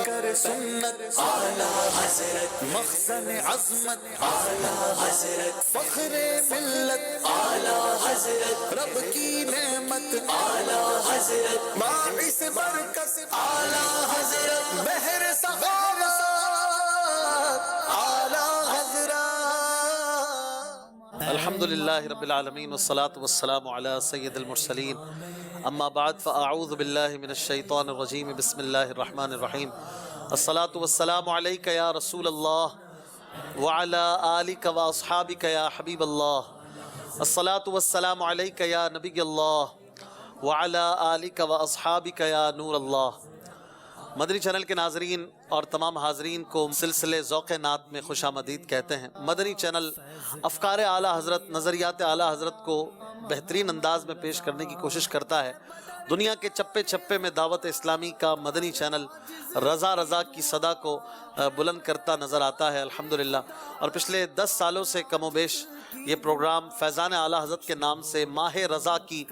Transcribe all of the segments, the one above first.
پیکر سنت اعلی حضرت، مخزن عظمت اعلی حضرت، فخر ملت اعلی حضرت، رب کی نعمت اعلی حضرت، باعث برکت اعلی حضرت، بحر سخاوت اعلی حضرت۔ الحمدللہ رب العالمین والصلاة والسلام علی سید المرسلین، اما بعد فاعوذ باللہ من الشیطان الرجیم، بسم اللہ الرحمن الرحیم۔ الصلاة والسلام علیک یا رسول اللہ وعلی آلک واصحابک یا حبیب اللہ، الصلاة والسلام علیک یا نبی اللہ وعلی آلک واصحابک یا نور اللہ۔ مدنی چینل کے ناظرین اور تمام حاضرین کو سلسلے ذوق نعت میں خوش آمدید کہتے ہیں۔ مدنی چینل افکار اعلیٰ حضرت، نظریات اعلیٰ حضرت کو بہترین انداز میں پیش کرنے کی کوشش کرتا ہے۔ دنیا کے چپے چپے میں دعوت اسلامی کا مدنی چینل رضا رضا کی صدا کو بلند کرتا نظر آتا ہے الحمدللہ، اور پچھلے 10 سالوں سے کم و بیش یہ پروگرام فیضان اعلیٰ حضرت کے نام سے ماہ رضا کی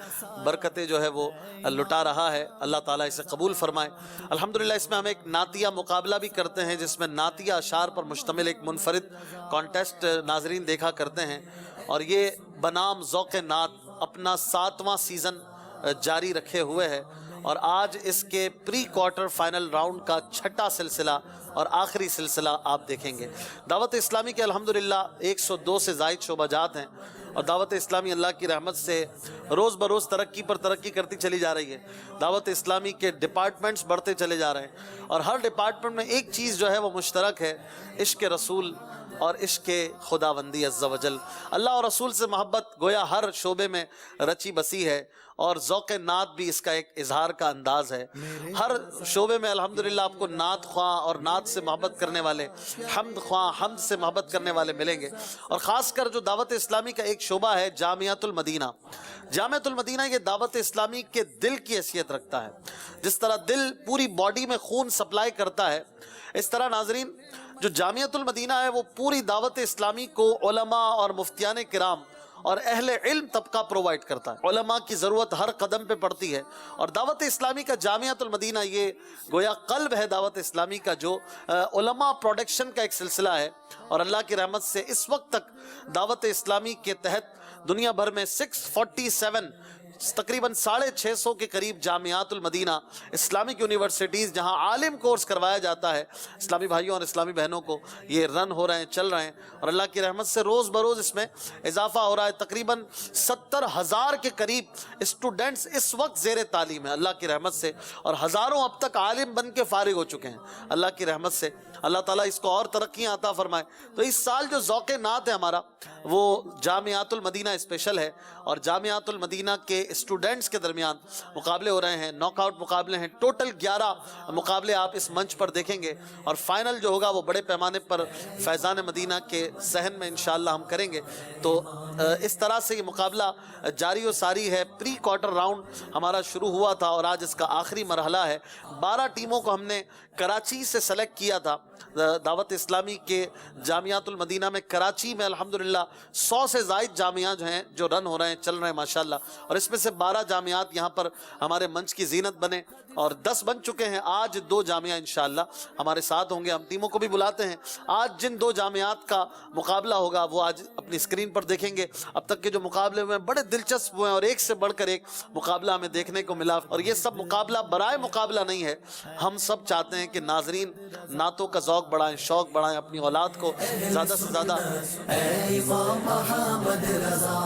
برکتیں جو ہے وہ لٹا رہا ہے۔ اللہ تعالیٰ اسے قبول فرمائے الحمدللہ۔ اس میں ہم ایک نعتیہ مقابلہ بھی کرتے ہیں، جس میں نعتیہ اشعار پر مشتمل ایک منفرد کانٹیسٹ ناظرین دیکھا کرتے ہیں، اور یہ بنام ذوق نعت اپنا 7واں سیزن جاری رکھے ہوئے ہے، اور آج اس کے پری کوارٹر فائنل راؤنڈ کا 6واں سلسلہ اور آخری سلسلہ آپ دیکھیں گے۔ دعوت اسلامی کے الحمدللہ 102 سے زائد شعبہ جات ہیں، اور دعوت اسلامی اللہ کی رحمت سے روز بروز ترقی پر ترقی کرتی چلی جا رہی ہے۔ دعوت اسلامی کے ڈپارٹمنٹس بڑھتے چلے جا رہے ہیں، اور ہر ڈپارٹمنٹ میں ایک چیز جو ہے وہ مشترک ہے، عشق رسول اور عشق خداوندی عز و جل۔ اللہ اور رسول سے محبت گویا ہر شعبے میں رچی بسی ہے، اور ذوق نعت بھی اس کا ایک اظہار کا انداز ہے۔ ہر شعبے میں الحمدللہ آپ کو نعت خواہ اور نعت سے محبت کرنے والے، حمد خواہ حمد سے محبت کرنے والے ملیں گے، اور خاص کر جو دعوت اسلامی کا ایک شعبہ ہے جامعۃ المدینہ۔ جامعۃ المدینہ یہ دعوت اسلامی کے دل کی حیثیت رکھتا ہے۔ جس طرح دل پوری باڈی میں خون سپلائی کرتا ہے، اس طرح ناظرین جو جامعۃ المدینہ ہے وہ پوری دعوت اسلامی کو علماء اور مفتیان کرام اور اہل علم طبقہ پرووائڈ کرتا ہے۔ علماء کی ضرورت ہر قدم پہ پڑتی ہے، اور دعوت اسلامی کا جامعۃ المدینہ یہ گویا قلب ہے دعوت اسلامی کا، جو علماء پروڈکشن کا ایک سلسلہ ہے۔ اور اللہ کی رحمت سے اس وقت تک دعوت اسلامی کے تحت دنیا بھر میں 647 تقریباً 650 کے قریب جامعات المدینہ اسلامک یونیورسٹیز جہاں عالم کورس کروایا جاتا ہے اسلامی بھائیوں اور اسلامی بہنوں کو، یہ رن ہو رہے ہیں، چل رہے ہیں، اور اللہ کی رحمت سے روز بروز اس میں اضافہ ہو رہا ہے۔ تقریباً 70,000 کے قریب اسٹوڈنٹس اس وقت زیر تعلیم ہیں اللہ کی رحمت سے، اور ہزاروں اب تک عالم بن کے فارغ ہو چکے ہیں اللہ کی رحمت سے۔ اللہ تعالیٰ اس کو اور ترقیاں عطا فرمائے۔ تو اس سال جو ذوق نعت ہے ہمارا وہ جامعات المدینہ اسپیشل ہے، اور جامعات المدینہ کے اسٹوڈنٹس کے درمیان مقابلے ہو رہے ہیں، ناک آؤٹ مقابلے ہیں، ٹوٹل 11 مقابلے آپ اس منچ پر دیکھیں گے، اور فائنل جو ہوگا وہ بڑے پیمانے پر فیضان مدینہ کے صحن میں انشاءاللہ ہم کریں گے۔ تو اس طرح سے یہ مقابلہ جاری و ساری ہے۔ پری کوارٹر راؤنڈ ہمارا شروع ہوا تھا، اور آج اس کا آخری مرحلہ ہے۔ 12 ٹیموں کو ہم نے کراچی سے سلیکٹ کیا تھا۔ دعوت اسلامی کے جامعات المدینہ میں کراچی میں الحمدللہ 100 سے زائد جامعہ جو ہیں جو رن ہو رہے ہیں، چل رہے ہیں ماشاءاللہ، اور اس میں سے 12 جامعات یہاں پر ہمارے منچ کی زینت بنے، اور 10 بن چکے ہیں۔ آج 2 جامعہ انشاءاللہ ہمارے ساتھ ہوں گے، ہم ٹیموں کو بھی بلاتے ہیں۔ آج جن 2 جامعات کا مقابلہ ہوگا وہ آج اپنی اسکرین پر دیکھیں گے۔ اب تک کے جو مقابلے ہوئے ہیں بڑے دلچسپ ہوئے ہیں، اور ایک سے بڑھ کر ایک مقابلہ ہمیں دیکھنے کو ملا، اور یہ سب مقابلہ برائے مقابلہ نہیں ہے۔ ہم سب چاہتے ہیں کہ ناظرین نعتوں کا ذوق بڑھائیں، شوق بڑھائیں، اپنی اولاد کو زیادہ سے زیادہ اے امام محمد رضا،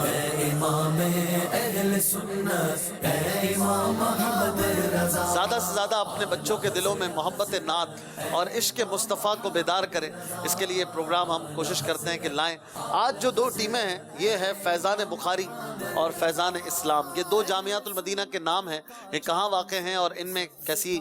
اے امام اہل سنت، اے امام محمد رضا، زیادہ سے زیادہ اپنے بچوں کے دلوں میں محبت نعت اور عشق مصطفیٰ کو بیدار کریں۔ اس کے لیے پروگرام ہم کوشش کرتے ہیں کہ لائیں۔ آج جو 2 ٹیمیں ہیں یہ ہے فیضان بخاری اور فیضان اسلام۔ یہ 2 جامعات المدینہ کے نام ہیں، یہ کہاں واقع ہیں اور ان میں کیسی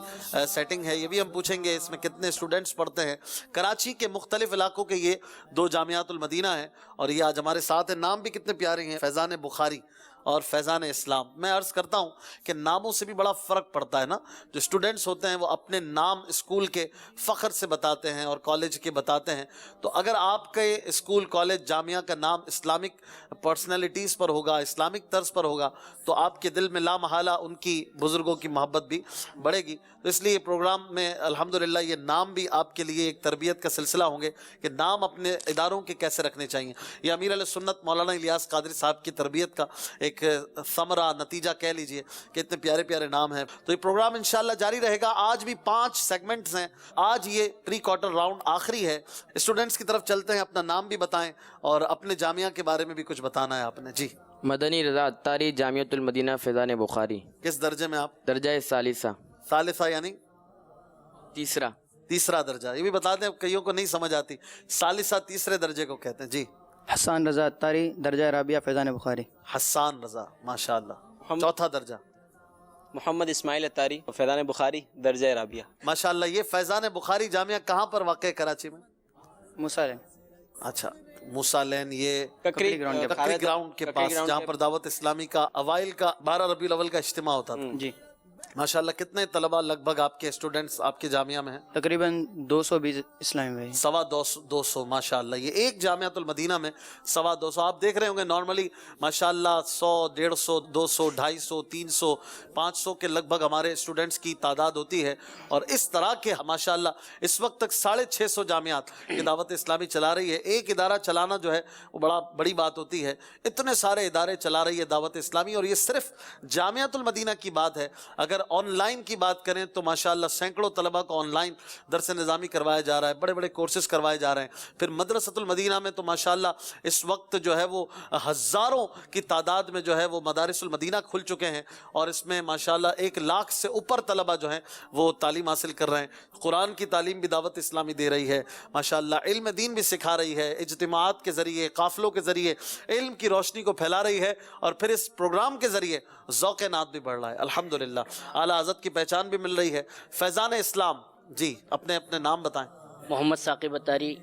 سیٹنگ ہے یہ بھی ہم پوچھیں گے۔ اس میں کتنے اسٹوڈنٹس پڑھتے ہیں۔ کراچی کے مختلف علاقوں کے یہ 2 جامعات المدینہ ہیں، اور یہ آج ہمارے ساتھ ہیں۔ نام بھی کتنے پیارے ہیں، فیضان بخاری اور فیضان اسلام. میں عرض کرتا ہوں کہ ناموں سے بھی بڑا فرق پڑتا ہے نا. جو اسٹوڈنٹس ہوتے ہیں وہ اپنے نام اسکول کے فخر سے بتاتے ہیں اور کالج کے بتاتے ہیں. تو اگر آپ کے اسکول کالج جامعہ کا نام اسلامک پرسنالٹیز پر ہوگا, اسلامک طرز پر ہوگا, تو آپ کے دل میں لا محالہ ان کی بزرگوں کی محبت بھی بڑھے گی. تو اس لیے پروگرام میں الحمدللہ یہ نام بھی آپ کے لیے ایک تربیت کا سلسلہ ہوں گے کہ نام اپنے اداروں کے کیسے رکھنے چاہیے. یہ امیر علیہ سنت مولانا الیاس قادری صاحب کی تربیت کا ایک ثمرہ نتیجہ کہہ لیجئے کہ اتنے پیارے پیارے نام ہیں. تو یہ پروگرام انشاءاللہ جاری رہے گا. آج بھی 5 سیگمنٹس ہیں. آج یہ پری کوارٹر راؤنڈ آخری ہے. اسٹوڈنٹس کی طرف چلتے ہیں, اپنا نام بھی بتائیں اور اپنے جامعہ کے بارے میں بھی کچھ بتانا ہے آپ نے. جی. مدنی رضا اتاری, جامعۃ المدینہ فیضان بخاری. کس درجے میں آپ؟ درجہ ثالثہ. ثالثہ یعنی تیسرا درجہ. یہ بھی بتا دیں, کئیوں کو نہیں سمجھ آتی. ثالثہ تیسرے درجے کو کہتے ہیں. جی. حسان رضا اتاری, درجہ رابعہ فیضان بخاری. حسان رضا, ماشاءاللہ. چوتھا درجہ محمد اسماعیل اتاری, فیضان بخاری, درجہ رابعہ. ماشاءاللہ. یہ فیضان بخاری جامعہ کہاں پر واقع ہے؟ کراچی میں. مسالم. اچھا, موسیٰ لین, یہ ککری ککری گراؤنڈ کے پاس جہاں پر دعوت اسلامی کا اوائل کا 12 ربیع الاول کا اجتماع ہوتا تھا. جی. ماشاءاللہ. کتنے طلبہ لگ بھگ آپ کے اسٹوڈنٹس آپ کے جامعہ میں ہیں؟ تقریباً 220 اسلامی بھائی. 250 ماشاءاللہ. یہ ایک جامعۃ المدینہ میں 250. آپ دیکھ رہے ہوں گے نارملی ماشاءاللہ 100, 150, 200, 250, 300, 500 کے لگ بھگ ہمارے اسٹوڈنٹس کی تعداد ہوتی ہے. اور اس طرح کے ماشاءاللہ اس وقت تک 650 جامعات کی دعوت اسلامی چلا رہی ہے. ایک ادارہ چلانا جو ہے وہ بڑی بات ہوتی ہے. اتنے سارے ادارے چلا رہی ہے دعوت اسلامی, اور یہ صرف جامعۃ المدینہ کی بات ہے. اگر آن لائن کی بات کریں تو ماشاءاللہ سینکڑوں طلبہ کو آن لائن درس نظامی کروایا جا رہا ہے, بڑے بڑے کورسز کروائے جا رہے ہیں. پھر مدرسۃ المدینہ میں تو ماشاءاللہ اس وقت جو ہے وہ ہزاروں کی تعداد میں جو ہے وہ مدارس المدینہ کھل چکے ہیں, اور اس میں ماشاءاللہ 1 لاکھ سے اوپر طلبہ جو ہیں وہ تعلیم حاصل کر رہے ہیں. قرآن کی تعلیم بھی دعوت اسلامی دے رہی ہے ماشاءاللہ. علم دین بھی سکھا رہی ہے, اجتماعات کے ذریعے, قافلوں کے ذریعے علم کی روشنی کو پھیلا رہی ہے, اور پھر اس پروگرام کے ذریعے ذوق نعت بھی بڑھ رہا ہے الحمدللہ. اعلیٰ حضرت کی پہچان بھی مل رہی ہے. فیضان اسلام, جی اپنے اپنے نام بتائیں. محمد ثاقب اتاری,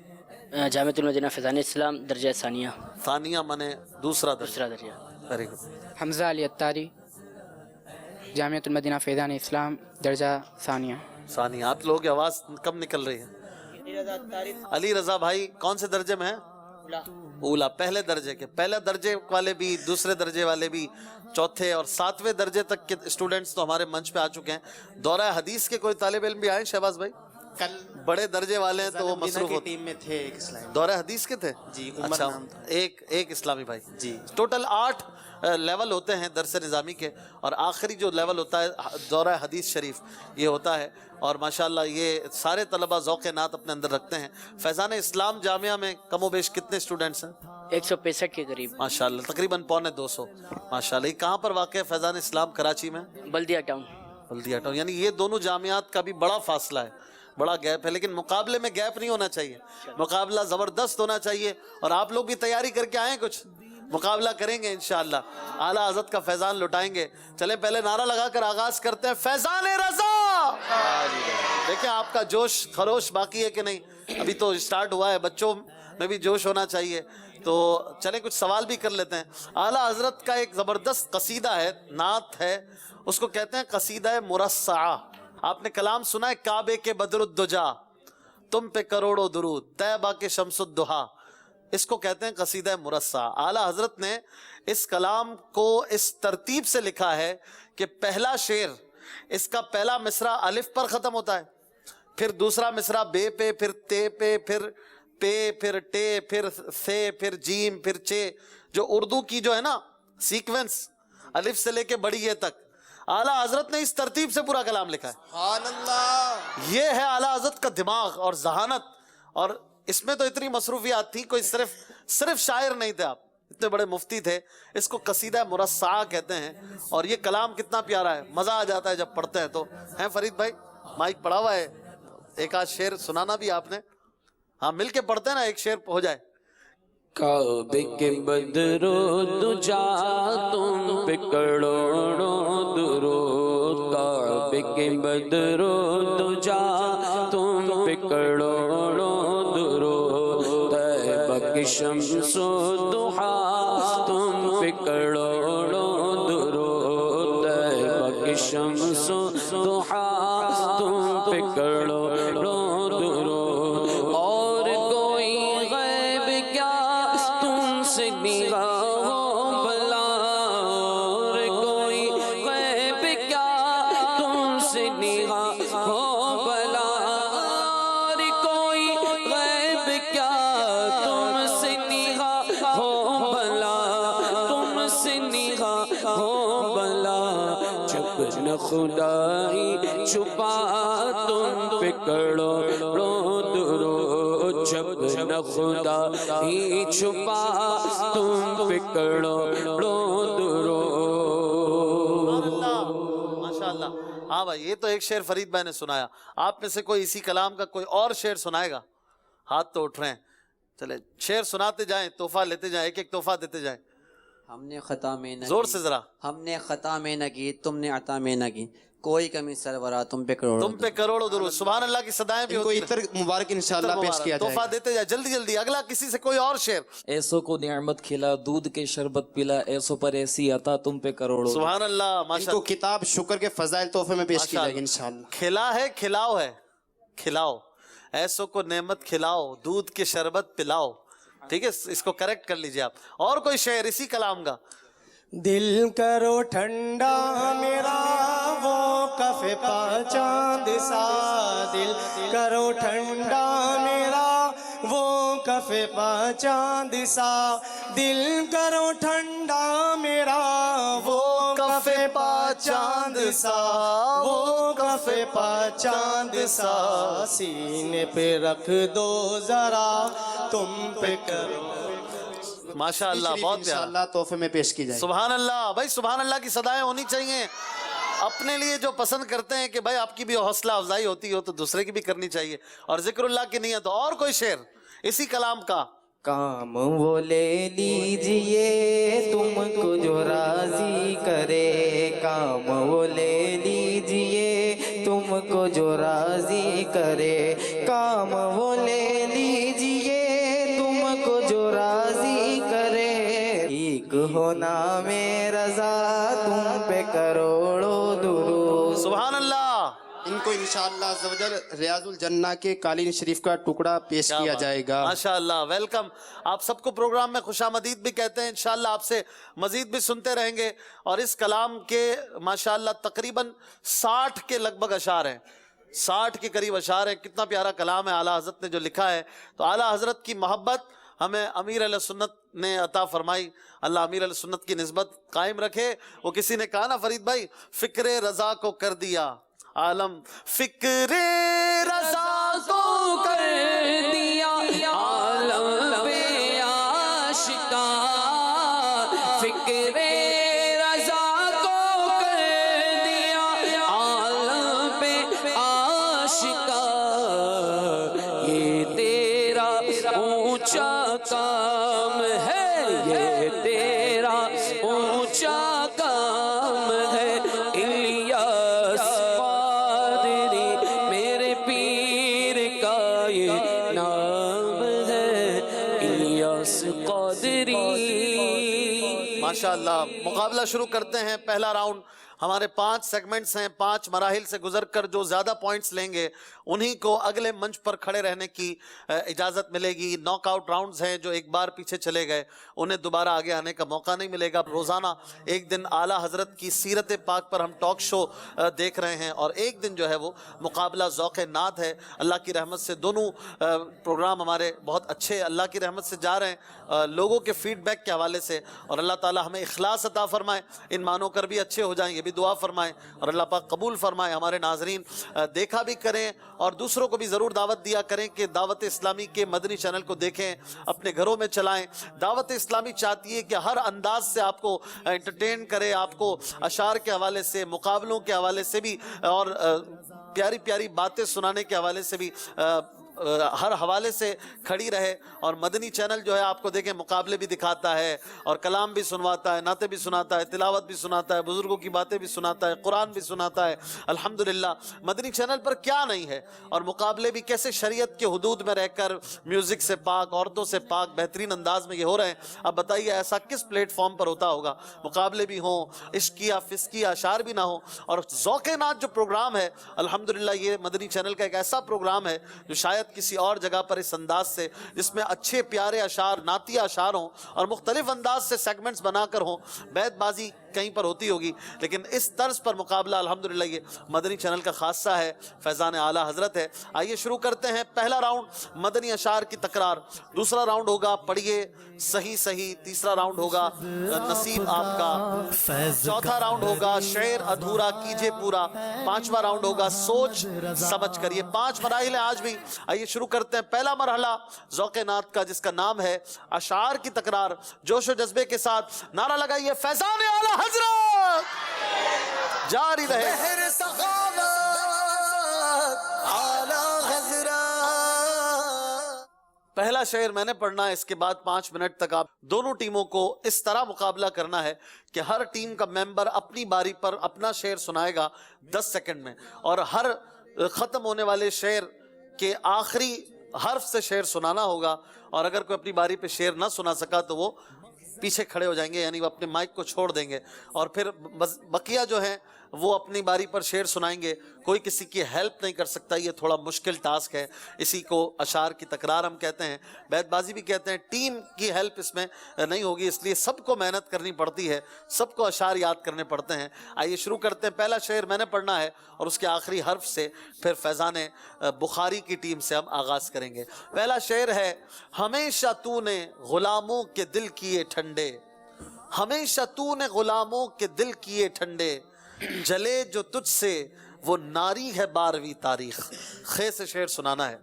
جامعۃ المدینہ فیضان اسلام, درجہ ثانیہ. ثانیہ منے دوسرا درجہ. درجہ. Very good. حمزہ علی اتاری, جامعۃ المدینہ فیضان اسلام, درجہ ثانیہ. ثانیہ. آپ لوگوں کی آواز کم نکل رہی ہے. علی رضا بھائی کون سے درجے میں ہیں؟ اولا, پہلے درجے کے. پہلے درجے والے بھی, دوسرے درجے والے بھی, چوتھے اور 7ویں درجے تک کے اسٹوڈنٹس تو ہمارے منچ پہ آ چکے ہیں. دورہ حدیث کے کوئی طالب علم بھی آئے شہباز بھائی؟ کل بڑے درجے والے ہیں تو وہ مصروف ہوتے. ٹیم میں تھے ایک اسلامی. دورہ حدیث کے تھے؟ جی, عمر اچھا, نام تھا. ایک اسلامی بھائی. جی. ٹوٹل 8 لیول ہوتے ہیں درس نظامی کے, اور آخری جو لیول ہوتا ہے دورہ حدیث شریف یہ ہوتا ہے. اور ماشاءاللہ یہ سارے طلبہ ذوق نعت اپنے اندر رکھتے ہیں. فیضان اسلام جامعہ میں کم و بیش کتنے اسٹوڈنٹس ہیں؟ 165 کے قریب ماشاءاللہ, تقریباً 250 ماشاءاللہ. یہ کہاں پر واقع ہے فیضان اسلام؟ کراچی میں, بلدیہ ٹاؤن. بلدیہ ٹاؤن. یعنی یہ دونوں جامعات کا بھی بڑا فاصلہ ہے, بڑا گیپ ہے, لیکن مقابلے میں گیپ نہیں ہونا چاہیے. مقابلہ زبردست ہونا چاہیے, اور آپ لوگ بھی تیاری کر کے آئیں, کچھ مقابلہ کریں گے انشاءاللہ. اعلیٰ حضرت کا فیضان لٹائیں گے. چلیں پہلے نعرہ لگا کر آغاز کرتے ہیں. فیضان رضا. دیکھیں آپ کا جوش خروش باقی ہے کہ نہیں, ابھی تو اسٹارٹ ہوا ہے, بچوں میں بھی جوش ہونا چاہیے. تو چلیں کچھ سوال بھی کر لیتے ہیں. اعلیٰ حضرت کا ایک زبردست قصیدہ ہے, نعت ہے, اس کو کہتے ہیں قصیدہ مرصعہ. آپ نے کلام سنا ہے, کعبے کے بدر الدجا, تم پہ کروڑوں درود, طیبہ کے شمس الدحا. اس کو کہتے ہیں قصیدہ مرصعہ. اعلیٰ حضرت نے اس کلام کو اس ترتیب سے لکھا ہے کہ پہلا شعر, اس کا پہلا مصرع الف پر ختم ہوتا ہے, پھر دوسرا مصرع بے پہ, پھر تے پہ, پھر پے, پھر ٹے, پھر سے, پھر جیم, پھر چے. جو اردو کی جو ہے نا سیکوینس, الف سے لے کے بڑی یہ تک, اعلیٰ حضرت نے اس ترتیب سے پورا کلام لکھا ہے. سبحان اللہ. یہ ہے اعلیٰ حضرت کا دماغ اور ذہانت. اور اس میں تو اتنی مصروفیات تھی, کوئی صرف شاعر نہیں تھے آپ, اتنے بڑے مفتی تھے. اس کو قصیدہ مرصعہ کہتے ہیں. اور یہ کلام کتنا پیارا ہے, مزہ آ جاتا ہے جب پڑھتے ہیں. تو ہیں فرید بھائی, مائک پڑا ہوا ہے, ایک آدھ شعر سنانا بھی آپ نے. ہاں مل کے پڑھتے ہیں نا, ایک شعر ہو جائے. کعبے کے بدر دجا, تم پہ کروڑوں درود. کعبے کے بدر دجا, تم پہ کروڑوں درود. طیبہ کی شمس و ضحا, تم پہ کروڑوں پکڑو درود اور کوئی غیب کیا تم سے نگاہوں بلا اور کوئی غیب کیا تم سے نگاہوں بلا اور کوئی غیب کیا تم سے نگاہوں بلا تم سے نگاہوں بلا جب نہ خدائی چھپا تم پہ کرو درود جب نہ خدائی چھپا تم پہ کرو درود ماشاءاللہ. ہاں بھائی یہ تو ایک شعر فرید بھائی نے سنایا. آپ میں سے کوئی اسی کلام کا کوئی اور شعر سنائے گا؟ ہاتھ تو اٹھ رہے ہیں. چلے شعر سناتے جائیں, تحفہ لیتے جائیں, ایک ایک تحفہ دیتے جائیں. ہم نے خطا میں نہ زور کی سے ذرا. ہم نے خطا میں نہ کی تم نے عطا میں نہ کی کوئی کمی سرورا تم پہ کروڑوں تم پہ کروڑوں درود. سبحان اللہ کی صدائیں بھی ان کو ہوتی ہیں. عطر مبارک انشاءاللہ پیش کیا جائے تحفہ گا. دیتے جائیں جلدی جلدی. اگلا کسی سے کوئی اور شعر. ایسو کو نعمت کھلا دودھ کے شربت پلا ایسو پر ایسی عطا تم پہ کروڑوں. سبحان اللہ. ان ماشاء کو کتاب شکر کے فضائل تحفے میں پیش کی جائے گی انشاءاللہ. کھلا ہے کھلاؤ ہے کھلاؤ, ایسو کو نعمت کھلاؤ دودھ کے شربت پلاؤ. ٹھیک ہے, اس کو کریکٹ کر لیجئے آپ. اور کوئی شعر اسی کلام کا. دل کرو ٹھنڈا میرا وہ کف پا چاند سا دل کرو ٹھنڈا میرا وہ کف پا چاند سا دل کرو ٹھنڈا میرا وہ کف پا چاند سا وہ کف پا چاند سا سینے پہ رکھ دو ذرا تم پہ کرو. ماشاء اللہ بہت پیارا. انشاءاللہ تحفے میں پیش کی جائے گی. سبحان اللہ. بھائی سبحان اللہ کی صدائیں ہونی چاہیے. اپنے لیے جو پسند کرتے ہیں کہ بھائی آپ کی بھی حوصلہ افزائی ہوتی ہو تو دوسرے کی بھی کرنی چاہیے, اور ذکر اللہ کی نیت. اور کوئی شعر اسی کلام کا. کام وہ لے لیجئے تم کو جو راضی کرے کام وہ لے لیجئے تم کو جو راضی کرے کام وہ لے لیجئے تم کو جو راضی کرے ایک ہونا میں رضا تم پہ کروڑوں درود. سبحان اللہ. ان کو انشاءاللہ عز و جل ریاض الجنہ کے قالین شریف کا ٹکڑا پیش کیا جائے گا. ماشاءاللہ. ویلکم. آپ سب کو پروگرام میں خوش آمدید بھی کہتے ہیں. انشاءاللہ آپ سے مزید بھی سنتے رہیں گے. اور اس کلام کے ماشاءاللہ تقریباً 60 کے لگ بھگ اشعار ہیں, 60 کے قریب اشعار ہیں. کتنا پیارا کلام ہے اعلیٰ حضرت نے جو لکھا ہے. تو اعلیٰ حضرت کی محبت ہمیں امیر علیہ سنت نے عطا فرمائی. اللہ امیر علیہ سنت کی نسبت قائم رکھے. وہ کسی نے کہا نا فرید بھائی, فکر رضا کو کر دیا عالم, فکر رضا کو کر دیا عالم بے آشکار فکر رضا کو کر دیا عالم بے آشکار. یہ تیرا اونچا کام ہے یہ تیرا اونچا کام ہے. الیاس میرے پیر کا یہ نام ہے الیاس قادری. ماشاءاللہ. مقابلہ شروع کرتے ہیں. پہلا راؤنڈ. ہمارے 5 سیگمنٹس ہیں, 5 مراحل سے گزر کر جو زیادہ پوائنٹس لیں گے انہی کو اگلے منچ پر کھڑے رہنے کی اجازت ملے گی. ناک آؤٹ راؤنڈز ہیں, جو ایک بار پیچھے چلے گئے انہیں دوبارہ آگے آنے کا موقع نہیں ملے گا. روزانہ ایک دن اعلیٰ حضرت کی سیرت پاک پر ہم ٹاک شو دیکھ رہے ہیں, اور ایک دن جو ہے وہ مقابلہ ذوق نعت ہے. اللہ کی رحمت سے دونوں پروگرام ہمارے بہت اچھے اللہ کی رحمت سے جا رہے ہیں, لوگوں کے فیڈ بیک کے حوالے سے. اور اللہ تعالی ہمیں اخلاص عطا فرمائے, ان مانو کر بھی اچھے ہو جائیں, یہ بھی دعا فرمائے, اور اللہ پاک قبول فرمائے. ہمارے ناظرین دیکھا بھی کریں اور دوسروں کو بھی ضرور دعوت دیا کریں کہ دعوت اسلامی کے مدنی چینل کو دیکھیں, اپنے گھروں میں چلائیں. دعوت اسلامی چاہتی ہے کہ ہر انداز سے آپ کو انٹرٹین کرے, آپ کو اشعار کے حوالے سے, مقابلوں کے حوالے سے بھی, اور پیاری پیاری باتیں سنانے کے حوالے سے بھی ہر حوالے سے کھڑی رہے، اور مدنی چینل جو ہے آپ کو دیکھیں مقابلے بھی دکھاتا ہے اور کلام بھی سنواتا ہے، نعتیں بھی سناتا ہے، تلاوت بھی سناتا ہے، بزرگوں کی باتیں بھی سناتا ہے، قرآن بھی سناتا ہے۔ الحمدللہ مدنی چینل پر کیا نہیں ہے، اور مقابلے بھی کیسے شریعت کے حدود میں رہ کر میوزک سے پاک، عورتوں سے پاک، بہترین انداز میں یہ ہو رہے ہیں۔ اب بتائیے ایسا کس پلیٹ فارم پر ہوتا ہوگا؟ مقابلے بھی ہوں، عشقیہ فسقیہ اشعار بھی نہ ہوں، اور ذوق نعت جو پروگرام ہے الحمدللہ یہ مدنی چینل کا ایک ایسا پروگرام ہے جو شاید کسی اور جگہ پر اس انداز سے، جس میں اچھے پیارے اشعار، نعتیہ اشعار ہوں اور مختلف انداز سے سیگمنٹس بنا کر ہوں، بیت بازی کہیں پر ہوتی ہوگی، لیکن اس طرز پر مقابلہ الحمدللہ یہ مدنی چینل کا خاصہ ہے، فیضان اعلیٰ حضرت ہے۔ آئیے شروع کرتے ہیں۔ پہلا راؤنڈ مدنی اشعار کی تکرار، دوسرا راؤنڈ ہوگا پڑھیے صحیح صحیح، تیسرا راؤنڈ ہوگا نصیب آپ کا، چوتھا راؤنڈ ہوگا شعر ادھورا کیجئے پورا، پانچواں راؤنڈ ہوگا سوچ سمجھ کر۔ یہ 5 مراحل ہیں آج بھی۔ آئیے شروع کرتے ہیں۔ پہلا مرحلہ ذوق نعت کا جس کا نام ہے اشعار کی تکرار، جوش و جذبے کے ساتھ نعرہ لگائیے فیضان اعلیٰ حضرت جاری رہے۔ بحر سخاوت اعلیٰ حضرت۔ پہلا شعر میں نے پڑھنا ہے، اس کے بعد 5 منٹ تک آپ دونوں ٹیموں کو اس طرح مقابلہ کرنا ہے کہ ہر ٹیم کا ممبر اپنی باری پر اپنا شعر سنائے گا 10 سیکنڈ میں، اور ہر ختم ہونے والے شعر کے آخری حرف سے شعر سنانا ہوگا، اور اگر کوئی اپنی باری پہ شعر نہ سنا سکا تو وہ پیچھے کھڑے ہو جائیں گے، یعنی وہ اپنے مائک کو چھوڑ دیں گے، اور پھر بقیہ جو ہیں وہ اپنی باری پر شعر سنائیں گے۔ کوئی کسی کی ہیلپ نہیں کر سکتا، یہ تھوڑا مشکل ٹاسک ہے، اسی کو اشعار کی تکرار ہم کہتے ہیں، بیت بازی بھی کہتے ہیں۔ ٹیم کی ہیلپ اس میں نہیں ہوگی، اس لیے سب کو محنت کرنی پڑتی ہے، سب کو اشعار یاد کرنے پڑتے ہیں۔ آئیے شروع کرتے ہیں۔ پہلا شعر میں نے پڑھنا ہے اور اس کے آخری حرف سے پھر فیضان بخاری کی ٹیم سے ہم آغاز کریں گے۔ پہلا شعر ہے، ہمیشہ تو نے غلاموں کے دل کیے ٹھنڈے، ہمیشہ تو نے غلاموں کے دل کیے ٹھنڈے، جلے جو تجھ سے وہ ناری ہے 12ویں تاریخ۔ خے سے شعر سنانا ہے۔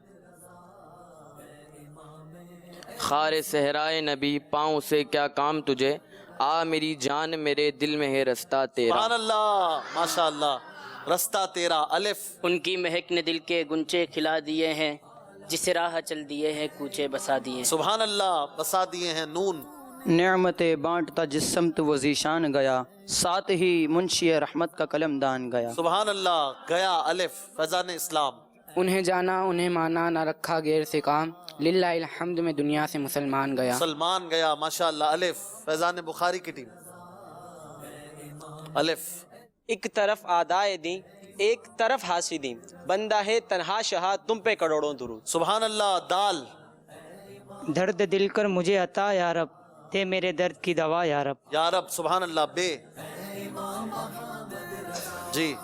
خار صحرائے نبی پاؤں سے کیا کام تجھے، آ میری جان میرے دل میں ہے رستہ تیرا۔ سبحان اللہ، ماشاء اللہ، رستہ تیرا۔ الف۔ ان کی مہک نے دل کے گنچے کھلا دیے ہیں، جس راہ چل دیے ہیں کوچے بسا دیے۔ سبحان اللہ، بسا دیے ہیں۔ نون۔ نعمتیں بانٹتا جس سمت وہ ذیشان گیا، ساتھ ہی منشی رحمت کا قلم دان گیا۔ سبحان اللہ، گیا۔ الف۔ فیضان اسلام۔ انہیں جانا انہیں مانا، نہ رکھا غیر سے کام، للہ الحمد میں دنیا سے مسلمان گیا۔ سلمان گیا، ماشاء اللہ۔ الف۔ فیضان بخاری کی ٹیم۔ الف۔ ایک طرف آدائے دیں ایک طرف حاسدیں، بندہ ہے تنہا شہا تم پہ کروڑوں درود۔ سبحان اللہ۔ دال۔ درد دل کر مجھے عطا یا رب، دے میرے درد کی دوا یا رب۔ یا رب۔ سبحان اللہ۔ بے۔ جی۔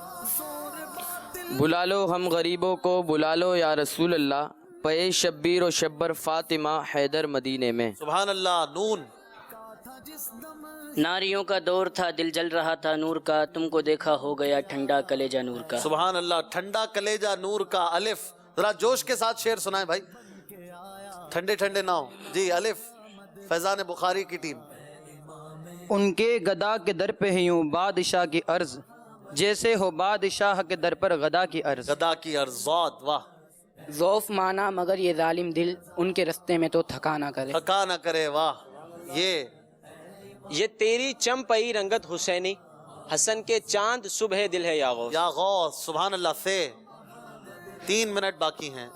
بلا لو ہم غریبوں کو، بلا لو یا رسول اللہ، پے شبیر و شبر فاطمہ حیدر مدینے میں۔ سبحان اللہ۔ نون۔ ناریوں کا دور تھا دل جل رہا تھا نور کا، تم کو دیکھا ہو گیا ٹھنڈا کلیجہ نور کا۔ سبحان اللہ۔ ٹھنڈا کلیجہ نور کا۔ الف۔ ذرا جوش کے ساتھ شعر سنائیں بھائی، ٹھنڈے ٹھنڈے نہ ہو۔ جی۔ الف۔ فیضان بخاری کی ٹیم۔ ان کے گدا کے در پہ ہے یوں بادشاہ کی عرض، جیسے ہو بادشاہ کے در پر غدا کی عرض۔ غدا کی عرض۔ ضاد۔ واہ۔ ذوف مانا مگر یہ ظالم دل، ان کے رستے میں تو تھکا نہ کرے۔ تھکا نہ کرے۔ واہ۔ یہ تیری چمپئی رنگت حسینی، حسن کے چاند صبح دل ہے یا غوث۔ یا غوث۔ سبحان اللہ۔ سے 3 منٹ باقی ہیں۔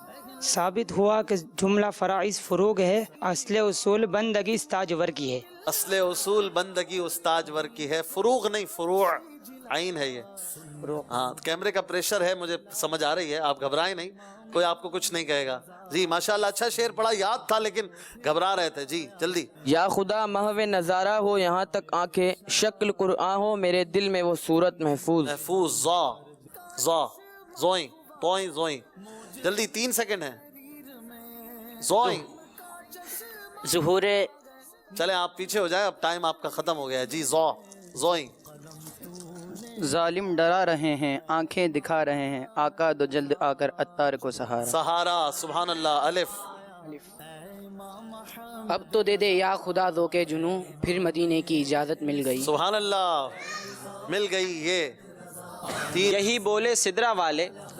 ثابت ہوا کہ جملہ فرائض فروغ ہے، اصل اصول بندگی استاجور کی ہے۔ اصل اصول بندگی استاجور کی ہے۔ فروغ نہیں، فروع عین ہے یہ۔ ہاں، کیمرے کا پریشر ہے، مجھے سمجھ آ رہی ہے، آپ گھبرائیں نہیں، کوئی آپ کو کچھ نہیں کہے گا۔ جی ماشاءاللہ، اچھا شعر پڑھا، یاد تھا لیکن گھبرا رہے تھے۔ جی جلدی۔ یا خدا محو نظارہ ہو یہاں تک آنکھیں، شکل قرآن ہو میرے دل میں وہ صورت محفوظ۔ محفوظ۔ زا زا زوئیں توئیں زوئیں۔ جلدی، 3 سیکنڈ ہیں۔ زوئیں۔ ظہور چلیں آپ پیچھے ہو جائیں، اب ٹائم آپ کا ختم ہو گیا ہے۔ جی۔ زو زوئیں۔ ظالم ڈرا رہے ہیں آنکھیں دکھا رہے ہیں، آقا دو جلد آ کر عطار کو سہارا۔ سہارا۔ سبحان اللہ۔ الف۔ اب تو دے دے یا خدا ذوق جنوں، پھر مدینے کی اجازت مل گئی۔ سبحان اللہ، مل گئی۔ یہ 3۔ یہی بولے سدرا والے،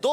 2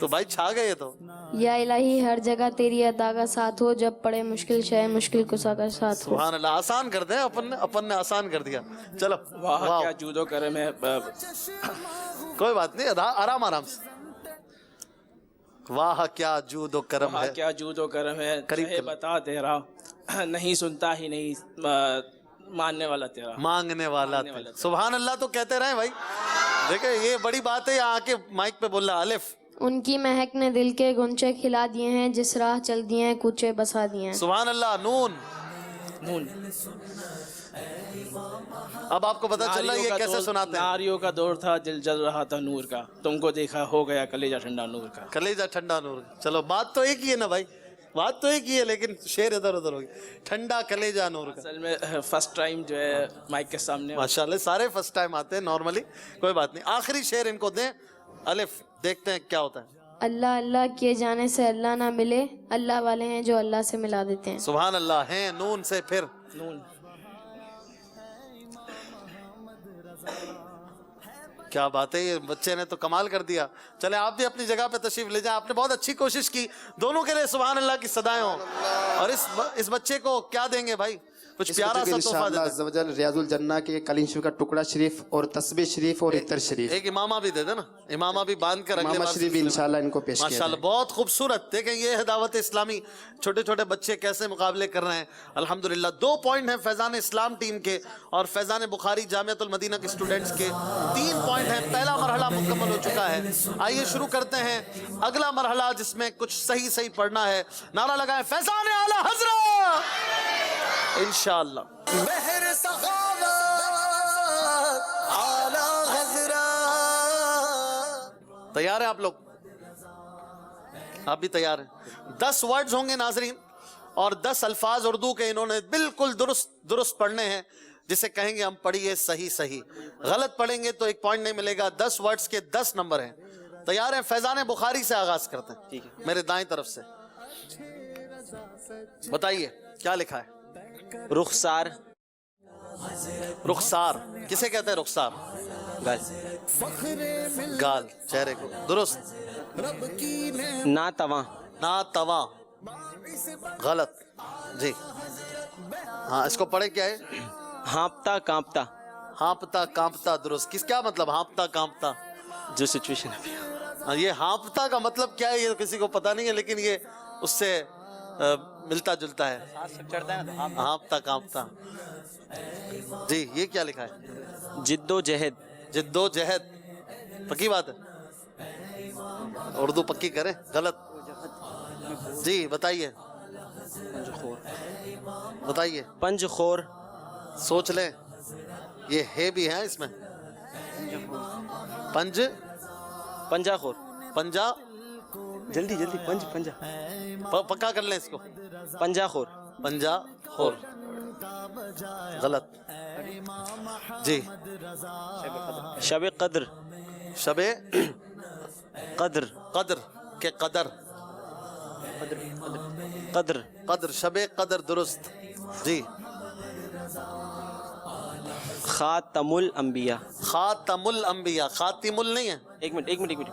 تو بھائی چھا گئے تو. یا الہی ہر جگہ تیری عطا کا ساتھ ہو، جب پڑے مشکل شے مشکل کشا کا ساتھ ہو. سبحان اللہ. آسان کر دیں، اپن نے آسان کر دیا. چلو واہ کیا جود و کرم ہے. کوئی بات نہیں، آرام آرام سے. واہ کیا جود و کرم واہ ہے. کیا جود و کرم ہے. چاہے بتا تیرا نہیں سنتا ہی نہیں ماننے والا تیرا. مانگنے والا تیرا. سبحان اللہ. تو کہتے رہیں بھائی. دیکھیں یہ بڑی بات ہے. یہاں آ کے مائک پہ بول رہا الف. ان کی مہک نے دل کے گنچے کھلا دیے ہیں، جس راہ چل دیے ہیں کوچے بسا دیے ہیں. سبحان اللہ. نون. نون. اب آپ کو پتا چل رہا ہے یہ کیسے سناتے ہیں. ناریوں کا دور تھا، دل جل رہا تھا نور کا، تم کو دیکھا ہو گیا کلیجہ ٹھنڈا نور کا. کلیجہ ٹھنڈا نور. چلو بات تو ایک ہی ہے نا بھائی، بات تو ایک ہی ہے، لیکن شعر ادھر ادھر ہو گیا. ٹھنڈا کلیجہ نور کا. اصل میں فرسٹ ٹائم جو ہے مائک کے سامنے. ماشاءاللہ سارے فرسٹ ٹائم آتے ہیں نارملی. کوئی بات نہیں. آخری شعر ان کو دیں الف، دیکھتے ہیں کیا ہوتا ہے. اللہ اللہ کیے جانے سے اللہ نہ ملے، اللہ والے ہیں جو اللہ سے ملا دیتے ہیں. سبحان اللہ. ہیں نون سے پھر نون. کیا بات ہے. یہ بچے نے تو کمال کر دیا. چلے آپ بھی اپنی جگہ پہ تشریف لے جائیں. آپ نے بہت اچھی کوشش کی. دونوں کے لیے سبحان اللہ کی صدائیں ہوں. اور اس بچے کو کیا دیں گے بھائی؟ کچھ پیارا سا تحفہ دیتے ہیں. انشاءاللہ ریاض الجنہ کے کلیم شریف کا ٹکڑا شریف اور تسبیح شریف اور عطر شریف. ایک امامہ بھی دے دے نا. امامہ بھی باندھ کر اگلے امامہ بار شریف بھی انشاءاللہ ان کو پیش کیا ماشاءاللہ جائے. بہت خوبصورت. دیکھیں یہ ہے دعوت اسلامی. چھوٹے چھوٹے بچے کیسے مقابلے کر رہے ہیں. الحمدللہ 2 پوائنٹ ہیں فیضان اسلام ٹیم کے اور فیضان بخاری جامعۃ المدینہ کے اسٹوڈنٹس کے 3 پوائنٹ ہیں. پہلا مرحلہ مکمل ہو چکا ہے. آئیے شروع کرتے ہیں اگلا مرحلہ جس میں کچھ صحیح پڑھنا ہے. نعرہ لگائیں فیضان اعلیٰ حضرت انشاءاللہ. مہر سخاوت اعلیٰ حضرت. تیار ہیں آپ لوگ؟ آپ بھی تیار ہیں؟ 10 ورڈز ہوں گے ناظرین اور 10 الفاظ اردو کے انہوں نے بالکل درست پڑھنے ہیں، جسے کہیں گے ہم پڑھیے صحیح. غلط پڑھیں گے تو 1 پوائنٹ نہیں ملے گا. 10 ورڈز کے 10 نمبر ہیں. تیار ہیں؟ فیضان بخاری سے آغاز کرتے ہیں. میرے دائیں طرف سے بتائیے کیا لکھا ہے. رخسار. رخسار کسے کہتے ہیں؟ رخسار گال چہرے کو. درست. ناتواں. ناتواں غلط. جی ہاں اس کو پڑھے کیا ہے؟ ہانپتا کانپتا. ہانپتا کانپتا. درست. کیا مطلب ہانپتا کانپتا؟ جو سچویشن ہے. یہ ہانپتا کا مطلب کیا ہے یہ کسی کو پتا نہیں ہے، لیکن یہ اس سے ملتا جلتا ہے. ہانپتا کانپتا. جی یہ کیا لکھا ہے؟ جد و جہد. جد و جہد پکی بات ہے. اردو پکی کریں. غلط. جی بتائیے بتائیے. پنج خور. سوچ لیں. یہ ہے بھی ہے اس میں. پنجا خور. پنجا. جلدی پنجا. پکا کر لیں اس کو. پنجا خور. پنجا خور. غلط. جی شب قدر. شب قدر. قدر کے قدر. قدر شب قدر. درست. جی خاتم الانبیاء. خاتم الانبیاء. خاتم ال نہیں ہے. ایک منٹ.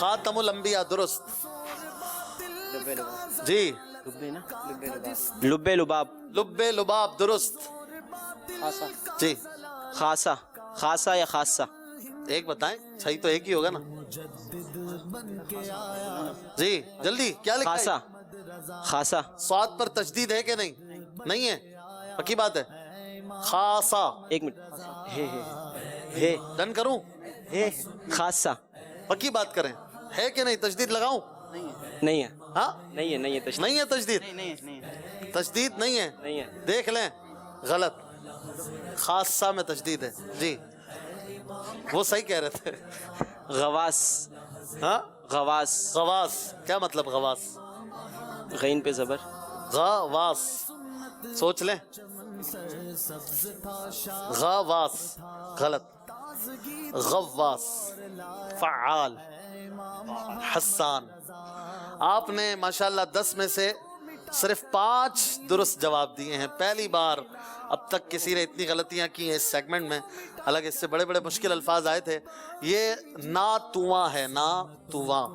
خاتم الانبیاء. درست. جی لب لباب. لب لباب. درست. جی خاصا یا خاصہ. ایک بتائیں صحیح تو ایک ہی ہوگا نا. جی جلدی کیا لکھا ہے؟ خاصا. سواد پر تشدید ہے کہ نہیں ہے؟ پکی بات ہے. خاصا. ایک منٹ. ڈن کروں؟ خاصا. پکی بات کریں. ہے کہ نہیں؟ تشدید لگاؤں؟ نہیں ہے. ہاں نہیں ہے تشدید. نہیں ہے تشدید. تشدید نہیں ہے. دیکھ لیں. غلط. خاصا میں تشدید ہے. جی وہ صحیح کہہ رہے تھے. غواص. ہاں غواص. کیا مطلب غواص؟ غین پہ زبر. غواص. سوچ لیں. غواص غلط. غواص. فعال. حسان. آپ نے ماشاءاللہ 10 میں سے صرف 5 درست جواب دیے ہیں. پہلی بار اب تک کسی نے اتنی غلطیاں کی ہیں اس سیگمنٹ میں، حالانکہ اس سے بڑے بڑے مشکل الفاظ آئے تھے. یہ نا تواں ہے، نا تواں.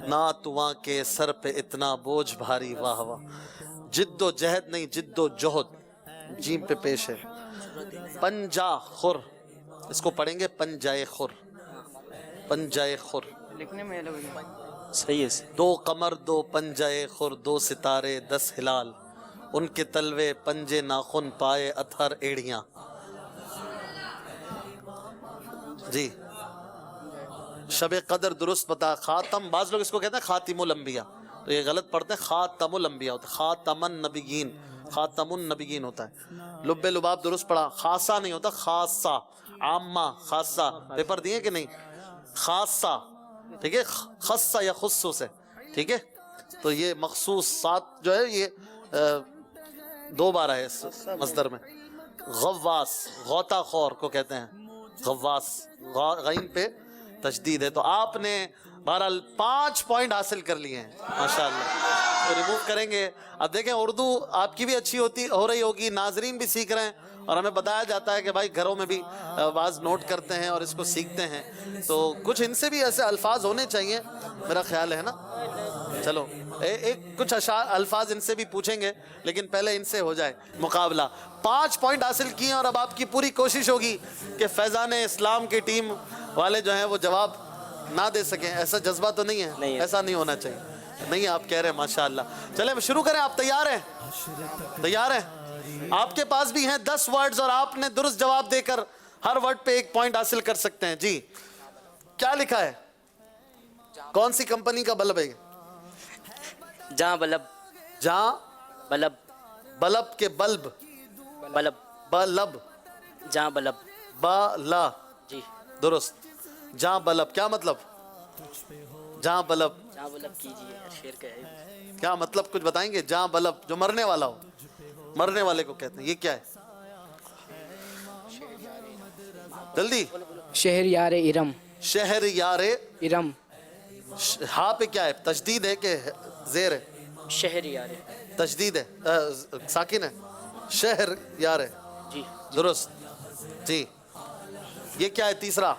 نا تواں کے سر پہ اتنا بوجھ بھاری، واہ واہ. جد و جہد نہیں، جد و جہد جیم پہ پیش ہے. پنجا خور، اس کو پڑھیں گے پنجائے خور، پنجائے خور. لکھنے میں صحیح ہے. 2 قمر 2 پنجائے خور، 2 ستارے 10 ہلال، ان کے تلوے پنجے ناخن پائے اتھر ایڑیاں. جی شب قدر درست بتا. خاتم، بعض لوگ اس کو کہتے ہیں خاتم الانبیاء، تو یہ غلط پڑھتے ہیں، خاتم الانبیاء ہوتا ہے، خاتم النبیین، خاتم النبیین ہوتا ہے. لب لباب درست پڑھا. خاصہ نہیں ہوتا، خاصہ. عامہ، خاصہ، پیپر دیے کہ نہیں؟ خاصہ، ٹھیک ہے، خصہ یا خصوص ہے، ٹھیک ہے. تو یہ مخصوص ساتھ جو ہے یہ 2 بار ہے اس مصدر میں. غواص، غوطہ خور کو کہتے ہیں غواص، غین پہ تشدید ہے. تو آپ نے بہرحال 5 پوائنٹ حاصل کر لیے ہیں ماشاءاللہ. تو ریموو کریں گے. اب دیکھیں اردو آپ کی بھی اچھی ہو رہی ہوگی، ناظرین بھی سیکھ رہے ہیں، اور ہمیں بتایا جاتا ہے کہ بھائی گھروں میں بھی بعض نوٹ کرتے ہیں اور اس کو سیکھتے ہیں. تو کچھ ان سے بھی ایسے الفاظ ہونے چاہیے، میرا خیال ہے نا. چلو ایک کچھ الفاظ ان سے بھی پوچھیں گے، لیکن پہلے ان سے ہو جائے مقابلہ. 5 پوائنٹ حاصل کیے، اور اب آپ کی پوری کوشش ہوگی کہ فیضان اسلام کی ٹیم والے جو ہیں وہ جواب نہ دے سکیں. ایسا جذبہ تو نہیں ہے، ایسا نہیں ہونا چاہیے. نہیں، آپ کہہ رہے ہیں ماشاءاللہ. چلیں شروع کریں. آپ تیار ہیں؟ تیار ہیں؟ آپ کے پاس بھی ہیں 10 ورڈز، اور آپ نے درست جواب دے کر ہر ورڈ پہ 1 پوائنٹ حاصل کر سکتے ہیں. جی کیا لکھا ہے؟ کون سی کمپنی کا بلب ہے؟ جہاں بلب. جہاں بلب. بلب کے بلب. بلب. بلب. جہاں بلب. بالا. جی درست. جہاں بلب کیا مطلب؟ جہاں بلب. جہاں بلب کیجیے، شیر کا ہے. کیا مطلب کچھ بتائیں گے؟ جہاں بلب جو مرنے والا ہو، مرنے والے کو کہتے ہیں. یہ کیا ہے؟ جلدی. شہر یار ارم. شہر یار ارم. ہاں پہ کیا ہے؟ تشدید ہے کہ زیر ہے؟ شہر یار. تشدید ہے، ساکن ہے. شہر یار ہے. جی درست. جی یہ کیا ہے تیسرا؟